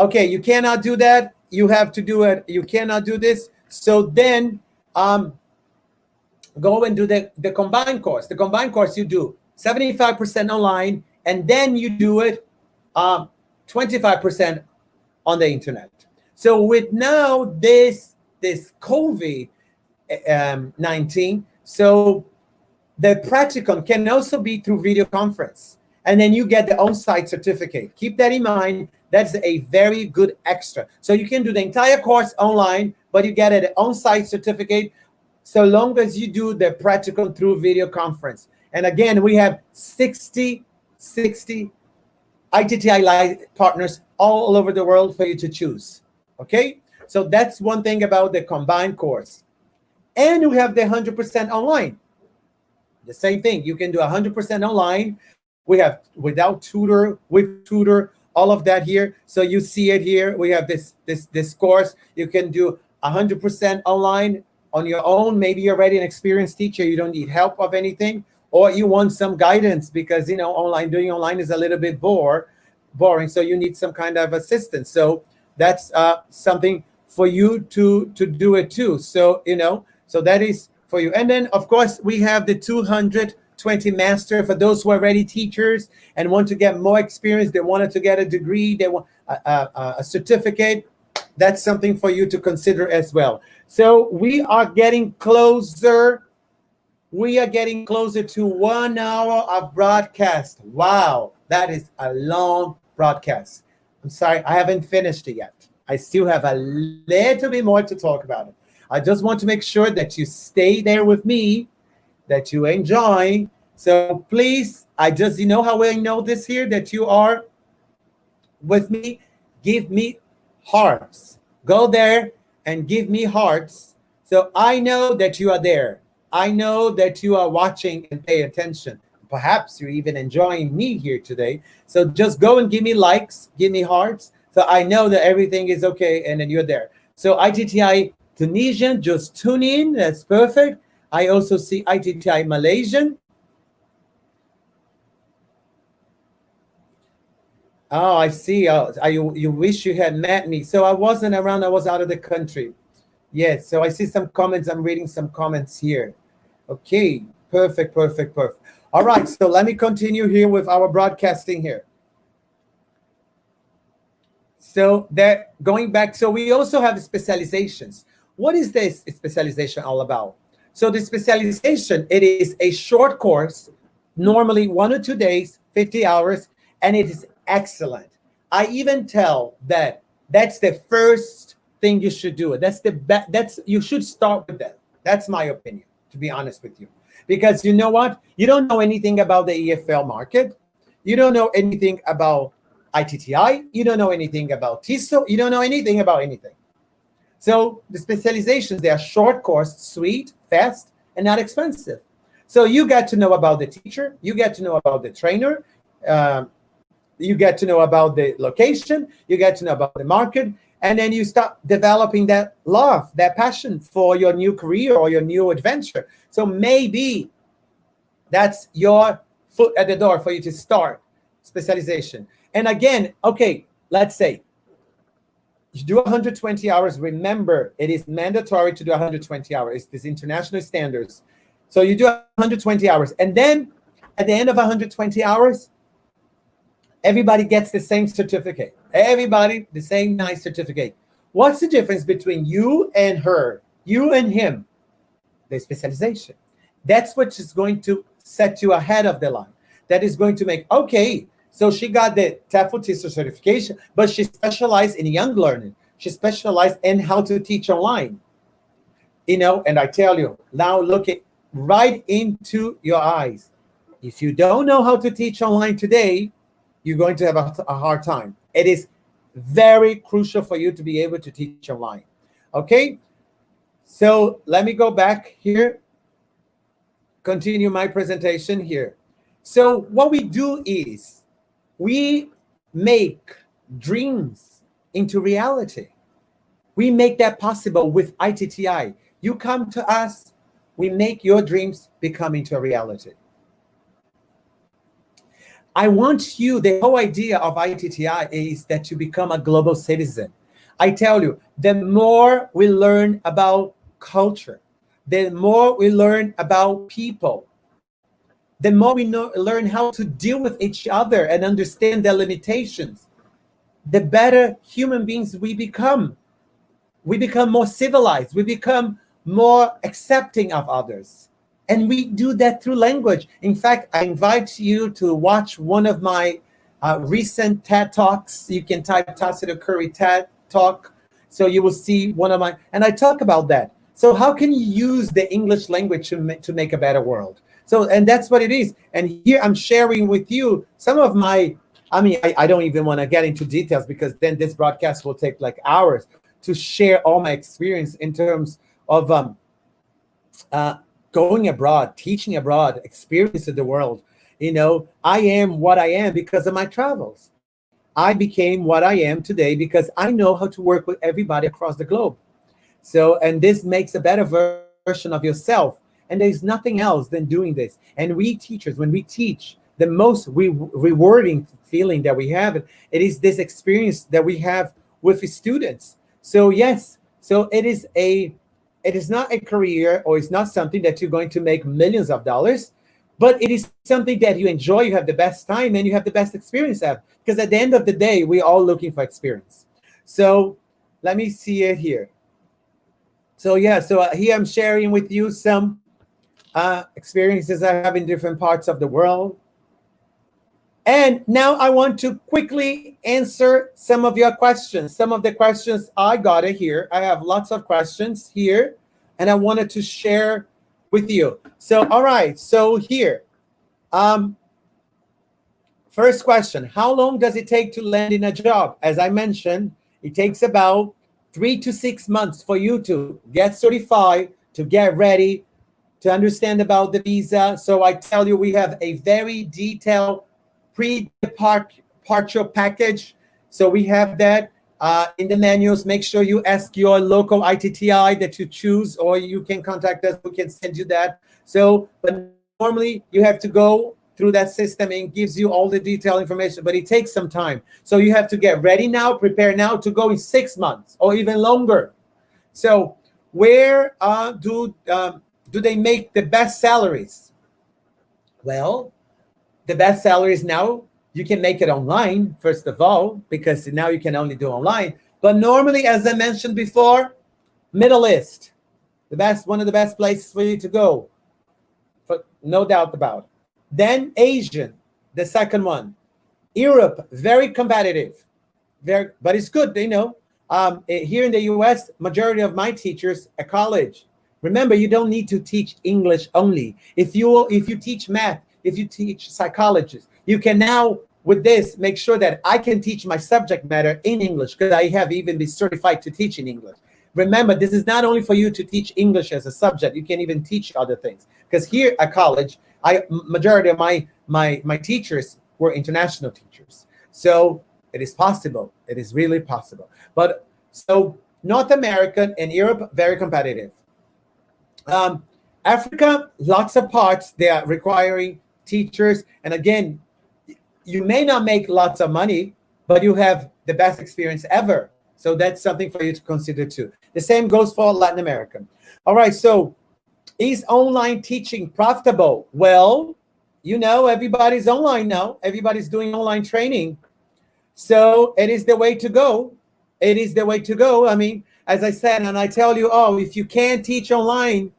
Okay, you cannot do that. You have to do it. You cannot do this. So then go and do the combined course. The combined course, you do 75% online, and then you do it 25% on the internet. So with now this COVID 19, so the practicum can also be through video conference, and then you get the on-site certificate. Keep that in mind. That's a very good extra. So you can do the entire course online, but you get an on-site certificate so long as you do the practicum through video conference. And again, we have 60 iTTI partners all over the world for you to choose. Okay, so that's one thing about the combined course. And we have the 100% online. The same thing, you can do 100% online. We have without tutor, with tutor, all of that here. So you see it here. We have this course. You can do 100% online on your own. Maybe you're already an experienced teacher. You don't need help of anything, or you want some guidance because doing online is a little bit boring. So you need some kind of assistance. So that's something for you to do it too. So so that is for you. And then, of course, we have the 220 master for those who are already teachers and want to get more experience. They wanted to get a degree. They want a certificate. That's something for you to consider as well. So we are getting closer. We are getting closer to 1 hour of broadcast. Wow, that is a long broadcast. I'm sorry, I haven't finished it yet. I still have a little bit more to talk about it. I just want to make sure that you stay there with me, that you enjoy. So please, you know how I know this here, that you are with me. Give me hearts. Go there and give me hearts. So I know that you are there. I know that you are watching and pay attention. Perhaps you're even enjoying me here today. So just go and give me likes, give me hearts. So I know that everything is okay and then you're there. So iTTI Tunisian, just tune in. That's perfect. I also see iTTI Malaysian. Oh, I see. You wish you had met me. So I wasn't around. I was out of the country. Yes. So I see some comments. I'm reading some comments here. Okay. Perfect. All right. So let me continue here with our broadcasting here. So that going back. So we also have specializations. What is this specialization all about? So the specialization, it is a short course, normally 1 or 2 days, 50 hours, and it is excellent. I even tell that that's the first thing you should do. You should start with that. That's my opinion, to be honest with you. Because you know what? You don't know anything about the EFL market. You don't know anything about iTTi. You don't know anything about TESOL. You don't know anything about anything. So the specializations, they are short course, sweet, fast, and not expensive. So you get to know about the teacher. You get to know about the trainer. You get to know about the location. You get to know about the market. And then you start developing that love, that passion for your new career or your new adventure. So maybe that's your foot at the door for you to start specialization. And again, okay, let's say you do 120 hours. Remember, it is mandatory to do 120 hours. It's international standards. So you do 120 hours. And then at the end of 120 hours, everybody gets the same certificate. Everybody, the same nice certificate. What's the difference between you and her, you and him? The specialization. That's what is going to set you ahead of the line. That is going to make, okay, so she got the TEFL TESOL certification, but she specialized in young learning. She specialized in how to teach online. And I tell you, now look it right into your eyes. If you don't know how to teach online today, you're going to have a hard time. It is very crucial for you to be able to teach online. Okay? So let me go back here, continue my presentation here. So what we do is we make dreams into reality. We make that possible with iTTi. You come to us, we make your dreams become into a reality. I want you, the whole idea of iTTi is that you become a global citizen. I tell you, the more we learn about culture, the more we learn about people, the more we learn how to deal with each other and understand their limitations, the better human beings we become. We become more civilized. We become more accepting of others. And we do that through language. In fact, I invite you to watch one of my recent TED Talks. You can type Tácito Curry TED Talk. So you will see one of my, and I talk about that. So how can you use the English language to make a better world? So, and that's what it is. And here I'm sharing with you some of my, I don't even want to get into details because then this broadcast will take like hours to share all my experience in terms of going abroad, teaching abroad, experience of the world. I am what I am because of my travels. I became what I am today because I know how to work with everybody across the globe. So, and this makes a better version of yourself. And there's nothing else than doing this. And we teachers, when we teach, the most rewarding feeling that we have, it is this experience that we have with the students. So yes, so it is not a career, or it's not something that you're going to make millions of dollars, but it is something that you enjoy, you have the best time, and you have the best experience of. Because at the end of the day, we're all looking for experience. So let me see it here. So yeah, so here I'm sharing with you some experiences I have in different parts of the world. And now I want to quickly answer some of your questions. Some of the questions I got it here. I have lots of questions here, and I wanted to share with you. So, all right. So here, first question: how long does it take to land in a job? As I mentioned, it takes about 3 to 6 months for you to get certified, to get ready, to understand about the visa. So I tell you, we have a very detailed pre-departure package. So we have that in the manuals. Make sure you ask your local iTTi that you choose, or you can contact us. We can send you that. So, but normally you have to go through that system, and it gives you all the detailed information, but it takes some time. So you have to get ready now, prepare now to go in 6 months or even longer. So where do they make the best salaries? Well, the best salaries now, you can make it online, first of all, because now you can only do online. But normally, as I mentioned before, Middle East, one of the best places for you to go, no doubt about it. Then Asian, the second one. Europe, very competitive. but it's good, here in the US, majority of my teachers at college. Remember, you don't need to teach English only. If you teach math, if you teach psychology, you can now with this make sure that I can teach my subject matter in English, because I have even been certified to teach in English. Remember, this is not only for you to teach English as a subject, you can even teach other things. Because here at college, majority of my teachers were international teachers. So it is possible. It is really possible. But so North America and Europe, very competitive. Africa, lots of parts, they are requiring teachers. And again, you may not make lots of money, but you have the best experience ever. So that's something for you to consider too. The same goes for Latin America. All right, so is online teaching profitable? Well, everybody's online now. Everybody's doing online training. So it is the way to go. It is the way to go. I mean, as I said, and I tell you, if you can't teach online,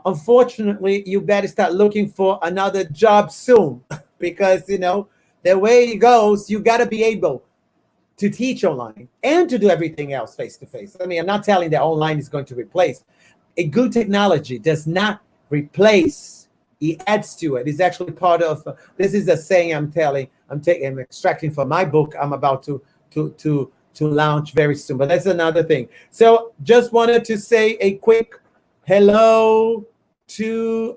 unfortunately, you better start looking for another job soon, because, the way it goes, you got to be able to teach online and to do everything else face-to-face. I mean, I'm not telling that online is going to replace. A good technology does not replace, it adds to it. It's actually part of, this is a saying I'm extracting from my book I'm about to launch very soon, but that's another thing. So just wanted to say a quick hello to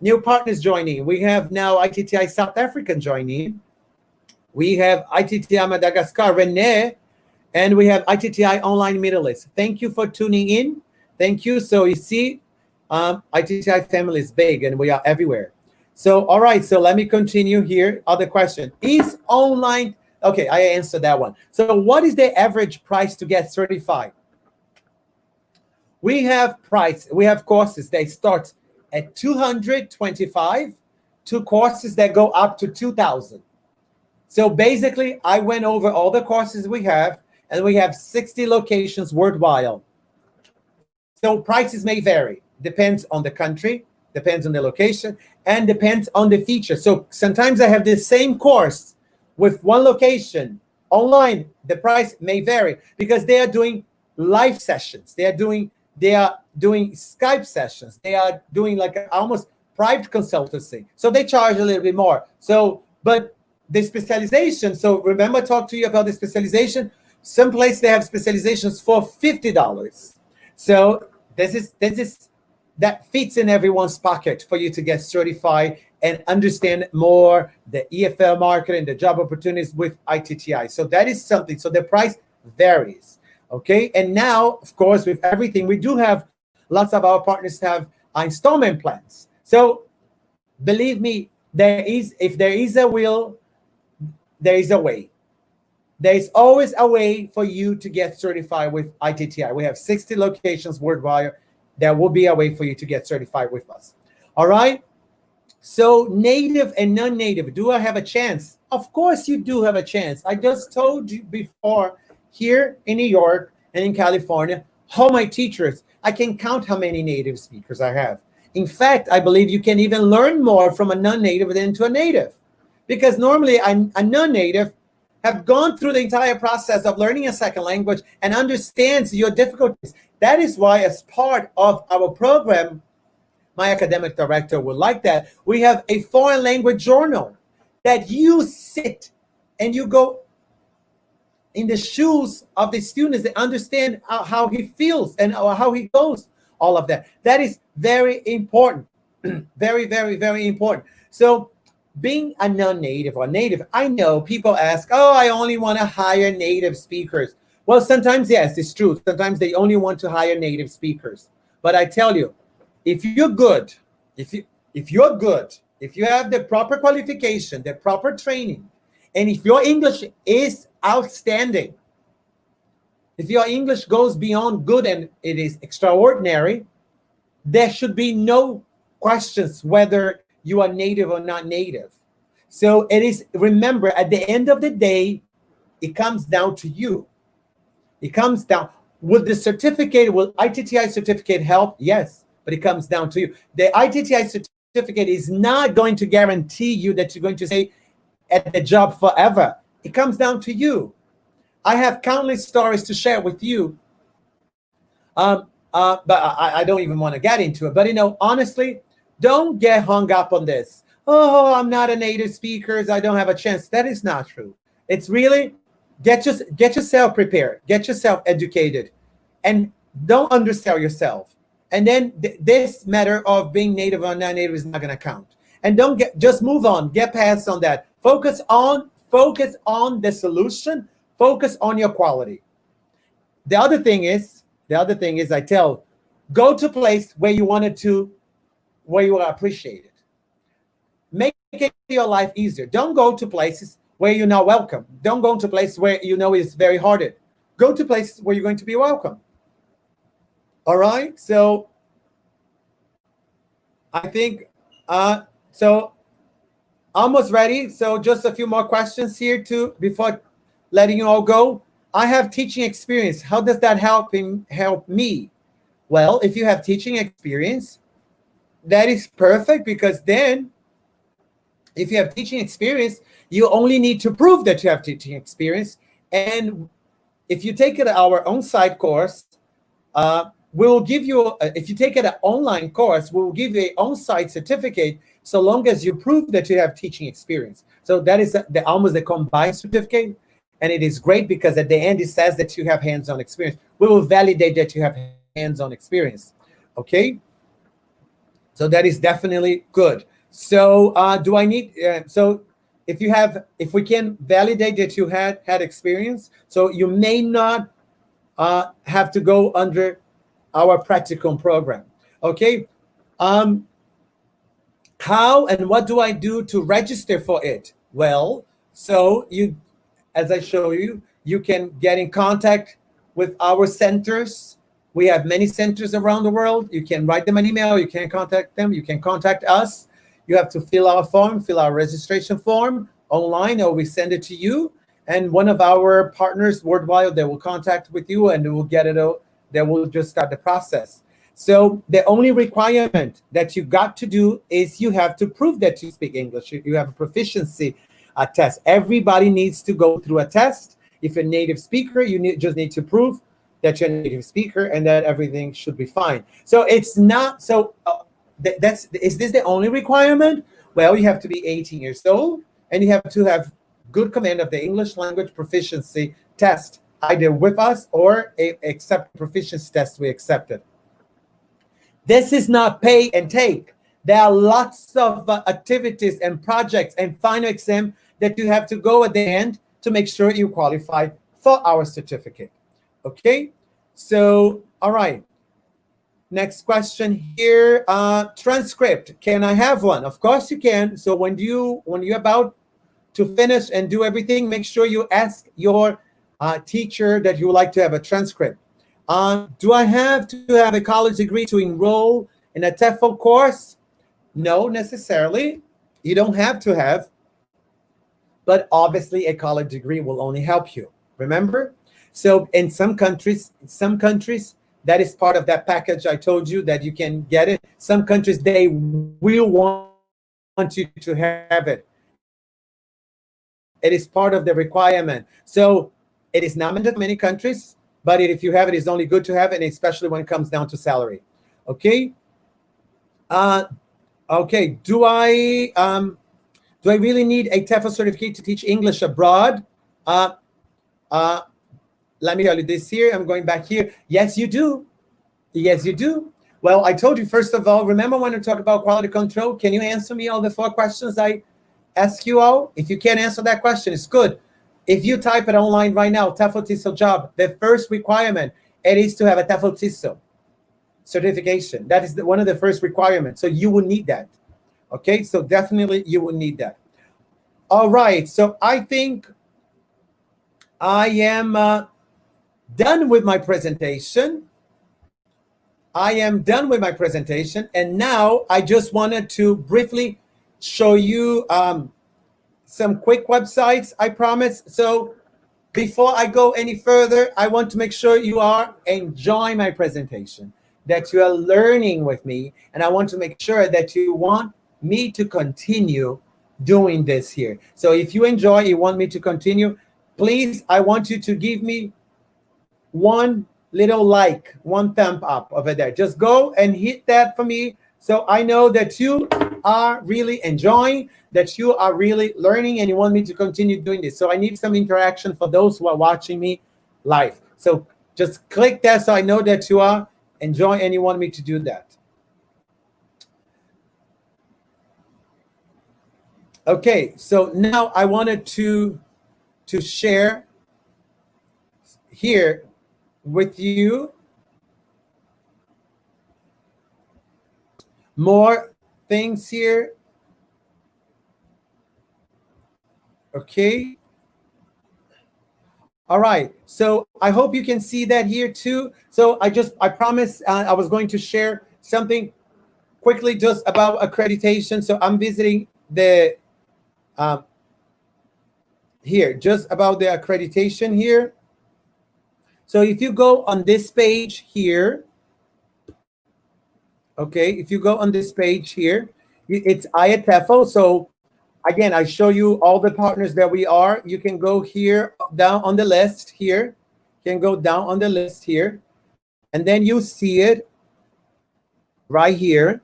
new partners joining. We have now iTTi South African joining. We have iTTi Madagascar, Renee, and we have iTTi Online Middle East. Thank you for tuning in. Thank you. So you see, iTTi family is big and we are everywhere. So, all right, so let me continue here. Other question. Is online, okay, I answered that one. So what is the average price to get certified? We have courses that start at $225 to courses that go up to $2,000. So basically, I went over all the courses we have, and we have 60 locations worldwide. So prices may vary. Depends on the country, depends on the location, and depends on the feature. So sometimes I have the same course with one location online. The price may vary because they are doing live sessions. They are doing Skype sessions. They are doing like almost private consultancy. So they charge a little bit more. So, but the specialization, so remember I talked to you about the specialization. Some places they have specializations for $50. So that fits in everyone's pocket for you to get certified and understand more the EFL market and the job opportunities with iTTi. So that is something. So the price varies. Okay. And now, of course, with everything, we do have lots of our partners have installment plans. So believe me, if there is a will, there is a way. There is always a way for you to get certified with iTTi. We have 60 locations worldwide. There will be a way for you to get certified with us. All right. So native and non-native, do I have a chance? Of course you do have a chance. I just told you before, here in New York and in California, how my teachers, I can count how many native speakers I have. In fact, I believe you can even learn more from a non-native than to a native. Because normally a non-native have gone through the entire process of learning a second language and understands your difficulties. That is why, as part of our program, my academic director would like that, we have a foreign language journal that you sit and you go in the shoes of the students that understand how he feels and how he goes, all of that. That is very important. Very, very, very important. So being a non-native or native, I know people ask, I only want to hire native speakers. Well, sometimes, yes, it's true. Sometimes they only want to hire native speakers. But I tell you, if you're good, if you're good, if you have the proper qualification, the proper training, and if your English is outstanding, if your English goes beyond good and it is extraordinary, there should be no questions whether you are native or not native. So it is, remember, at the end of the day, it comes down to you. It comes down, will the certificate, will iTTi certificate help? Yes, but it comes down to you. The iTTi certificate is not going to guarantee you that you're going to stay at the job forever. It comes down to you. I have countless stories to share with you. But I don't even want to get into it. But honestly, don't get hung up on this. Oh, I'm not a native speaker, so I don't have a chance. That is not true. It's really get yourself prepared, get yourself educated, and don't undersell yourself. And then this matter of being native or non-native is not going to count. And just move on, get past on that. Focus on the solution. Focus on your quality. The other thing is, go to a place where you are appreciated. Make it your life easier. Don't go to places where you're not welcome. Don't go to places where it's very hard. Go to places where you're going to be welcome. All right. So I think so almost ready. So just a few more questions here before letting you all go. I have teaching experience. How does that help me? Well, if you have teaching experience, that is perfect, because then if you have teaching experience, you only need to prove that you have teaching experience. And if you take our on-site course, we'll give you, if you take an online course, we'll give you an on-site certificate so long as you prove that you have teaching experience. So that is almost a combined certificate. And it is great because at the end, it says that you have hands-on experience. We will validate that you have hands-on experience. Okay? So that is definitely good. So do I need, so if we can validate that you had experience, so you may not have to go under our practicum program. Okay? How and what do I do to register for it? Well, so as I show you, you can get in contact with our centers. We have many centers around the world. You can write them an email. You can contact them. You can contact us. You have to fill our registration form online, or we send it to you. And one of our partners worldwide, they will contact with you and we'll get it out. They will just start the process. So the only requirement that you got to do is you have to prove that you speak English. You have a proficiency test. Everybody needs to go through a test. If you're a native speaker, you just need to prove that you're a native speaker and that everything should be fine. So it's not so. Is this the only requirement? Well, you have to be 18 years old and you have to have good command of the English language proficiency test, either with us or accept proficiency test we accepted. This is not pay and take. There are lots of activities and projects and final exam that you have to go at the end to make sure you qualify for our certificate. Okay, so all right. Next question here. Transcript. Can I have one? Of course you can. So when you're about to finish and do everything, make sure you ask your teacher that you would like to have a transcript. Do I have to have a college degree to enroll in a TEFL course? No, necessarily. You don't have to have, but obviously a college degree will only help you. Remember? So in some countries, that is part of that package I told you that you can get it. Some countries, they will want you to have it. It is part of the requirement. So it is not mandatory in many countries, but if you have it, it's only good to have it, and especially when it comes down to salary. Okay? Okay, do I really need a TEFL certificate to teach English abroad? Let me tell you this here. I'm going back here. Yes, you do. Yes, you do. Well, I told you, first of all, remember when we talk about quality control? Can you answer me all the 4 questions I ask you all? If you can't answer that question, it's good. If you type it online right now, TEFL TESOL job, the first requirement, it is to have a TEFL TESOL certification. That is one of the first requirements. So you will need that. Okay, so definitely you will need that. All right, so I think I am done with my presentation. And now I just wanted to briefly show you some quick websites, I promise. So before I go any further, I want to make sure you are enjoying my presentation, that you are learning with me, and I want to make sure that you want me to continue doing this here. So if you enjoy, you want me to continue, please, I want you to give me one little like, one thumb up over there. Just go and hit that for me, so I know that you are really enjoying, that you are really learning, and you want me to continue doing this. So I need some interaction for those who are watching me live. So just click that so I know that you are enjoying and you want me to do that. Okay, so now I wanted to share here with you more things here. Okay. All right. So I hope you can see that here too. So I promised I was going to share something quickly just about accreditation. So I'm visiting the here just about the accreditation here. So if you go on this page here, okay, if you go on this page here, it's TEFL. So again, I show you all the partners that we are. You can go here down on the list here. You can go down on the list here, and then you see it right here.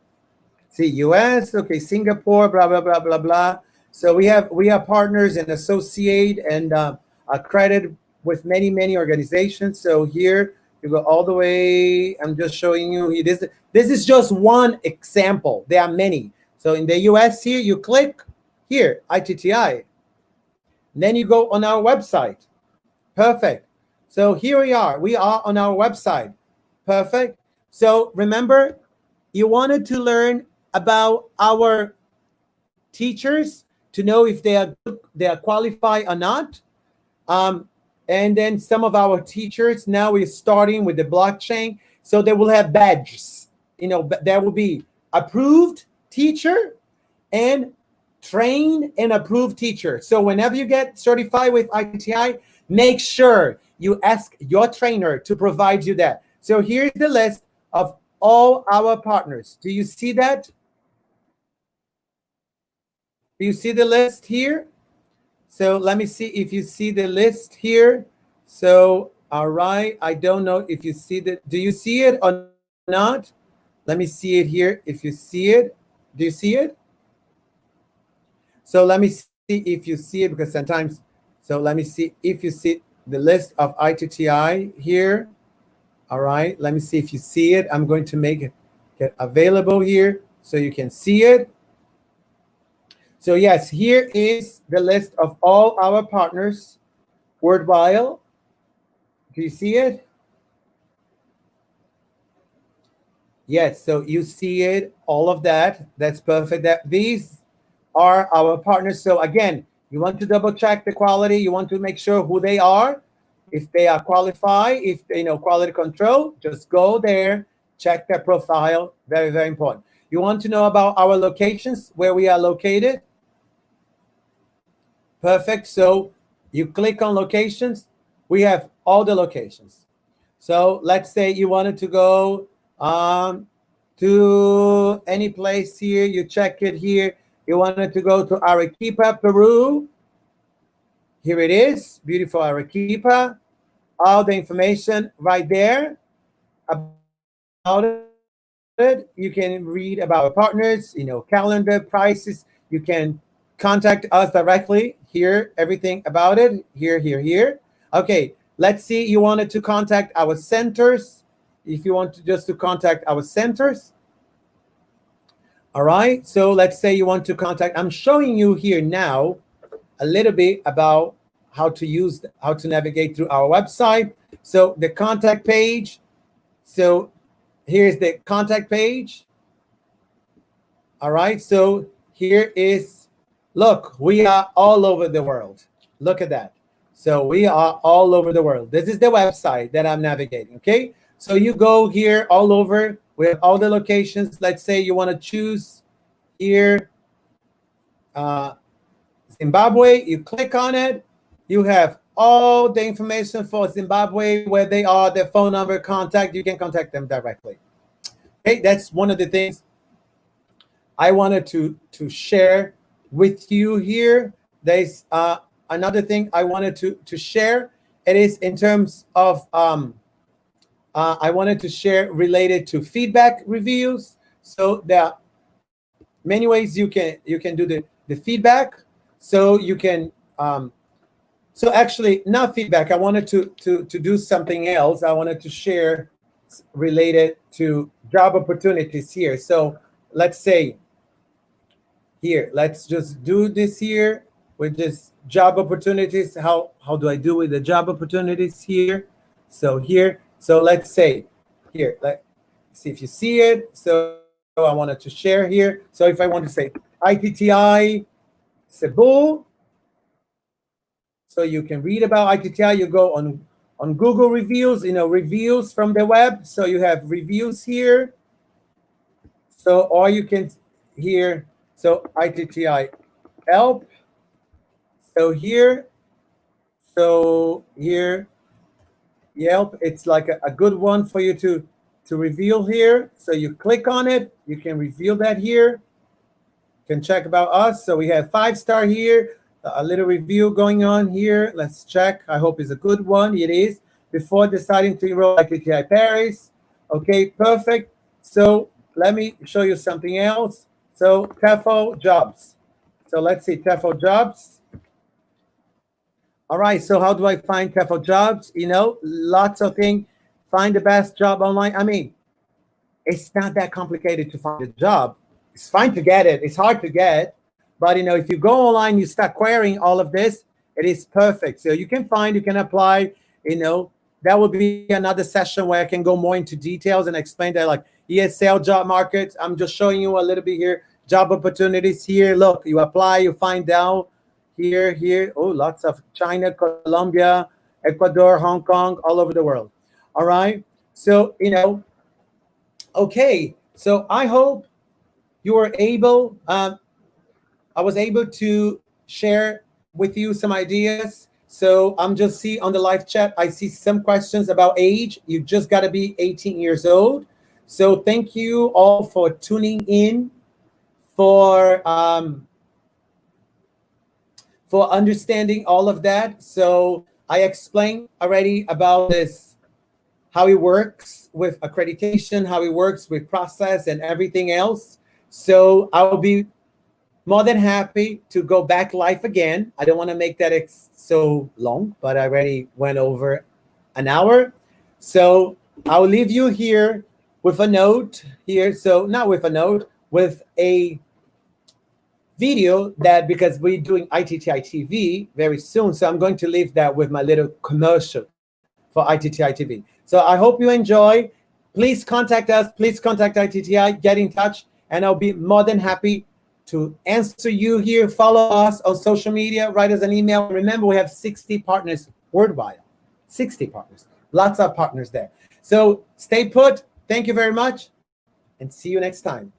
See US, okay, Singapore, blah blah blah blah blah. So we have partners and associate and accredited with many organizations. So here you go all the way. I'm just showing you this. This is just one example. There are many. So in the US here, you click here, iTTi. Then you go on our website. Perfect. So here we are. We are on our website. Perfect. So remember, you wanted to learn about our teachers to know if they are qualified or not. And then some of our teachers, now we're starting with the blockchain. So they will have badges. You know, there will be approved teacher and trained and approved teacher. So whenever you get certified with iTTi, make sure you ask your trainer to provide you that. So here's the list of all our partners. Do you see that? Do you see the list here? So let me see if you see the list here. So, all right, I don't know if you see that. Do you see it or not? Let me see it here. If you see it, do you see it? So let me see if you see it, because sometimes, so let me see if you see the list of iTTi here. All right, let me see if you see it. I'm going to make it get available here so you can see it. So yes, here is the list of all our partners worldwide. Do you see it? Yes, so you see it, all of that. That's perfect. That these are our partners. So again, you want to double check the quality. You want to make sure who they are. If they are qualified, if they know quality control, just go there, check their profile. Very important. You want to know about our locations, where we are located. Perfect. So you click on locations. We have all the locations. So let's say you wanted to go to any place here. You check it here. You wanted to go to Arequipa, Peru. Here it is. Beautiful Arequipa. All the information right there about it. You can read about our partners, you know, calendar, prices. You can contact us directly here, everything about it, here. Okay, let's see, you wanted to contact our centers. If you want to just to contact our centers. All right, so let's say you want to contact, I'm showing you here now a little bit about how to navigate through our website. So the contact page. So here's the contact page. All right, so here is, look, we are all over the world. Look at that. So we are all over the world. This is the website that I'm navigating, okay? So you go here all over. We have all the locations. Let's say you want to choose here Zimbabwe. You click on it. You have all the information for Zimbabwe, where they are, their phone number, contact. You can contact them directly. Okay, that's one of the things I wanted to share with you here. There's another thing I wanted to share. It is in terms of I wanted to share related to feedback reviews. So there are many ways you can do the feedback. So you can so actually not feedback. I wanted to do something else. I wanted to share related to job opportunities here. So let's say here, let's just do this here with this job opportunities. How do I do with the job opportunities here? So here, so let's say here, let's see if you see it. So I wanted to share here. So if I want to say iTTi Cebu, so you can read about iTTi, you go on Google reviews, reviews from the web. So you have reviews here. So, or you can here, so iTTi help. So here Yelp, it's like a good one for you to reveal here. So you click on it, you can reveal that here. You can check about us. So we have 5-star here, a little review going on here. Let's check. I hope it's a good one. It is. Before deciding to enroll iTTi Paris. Okay, perfect. So let me show you something else. So TEFL jobs. So let's see TEFL jobs. All right, so how do I find TEFL jobs? Lots of things. Find the best job online. I mean, it's not that complicated to find a job. It's fine to get it. It's hard to get. But, if you go online, you start querying all of this, it is perfect. So you can apply, that will be another session where I can go more into details and explain that, like ESL job markets. I'm just showing you a little bit here. Job opportunities here. Look, you apply, you find out. Here. Oh, lots of China, Colombia, Ecuador, Hong Kong, all over the world. All right. So, okay. So I hope you were able, I was able to share with you some ideas. So I'm just see on the live chat, I see some questions about age. You just got to be 18 years old. So thank you all for tuning in, for understanding all of that. So I explained already about this, how it works with accreditation, how it works with process and everything else. So I will be more than happy to go back live again. I don't want to make that so long, but I already went over an hour. So I'll leave you here with a note here. So not with a note, with a video that, because we're doing iTTi TV very soon, so I'm going to leave that with my little commercial for iTTi TV. So I hope you enjoy. Please contact us. Please contact iTTi. Get in touch, and I'll be more than happy to answer you here. Follow us on social media. Write us an email. Remember, we have 60 partners worldwide. 60 partners. Lots of partners there. So stay put. Thank you very much, and see you next time.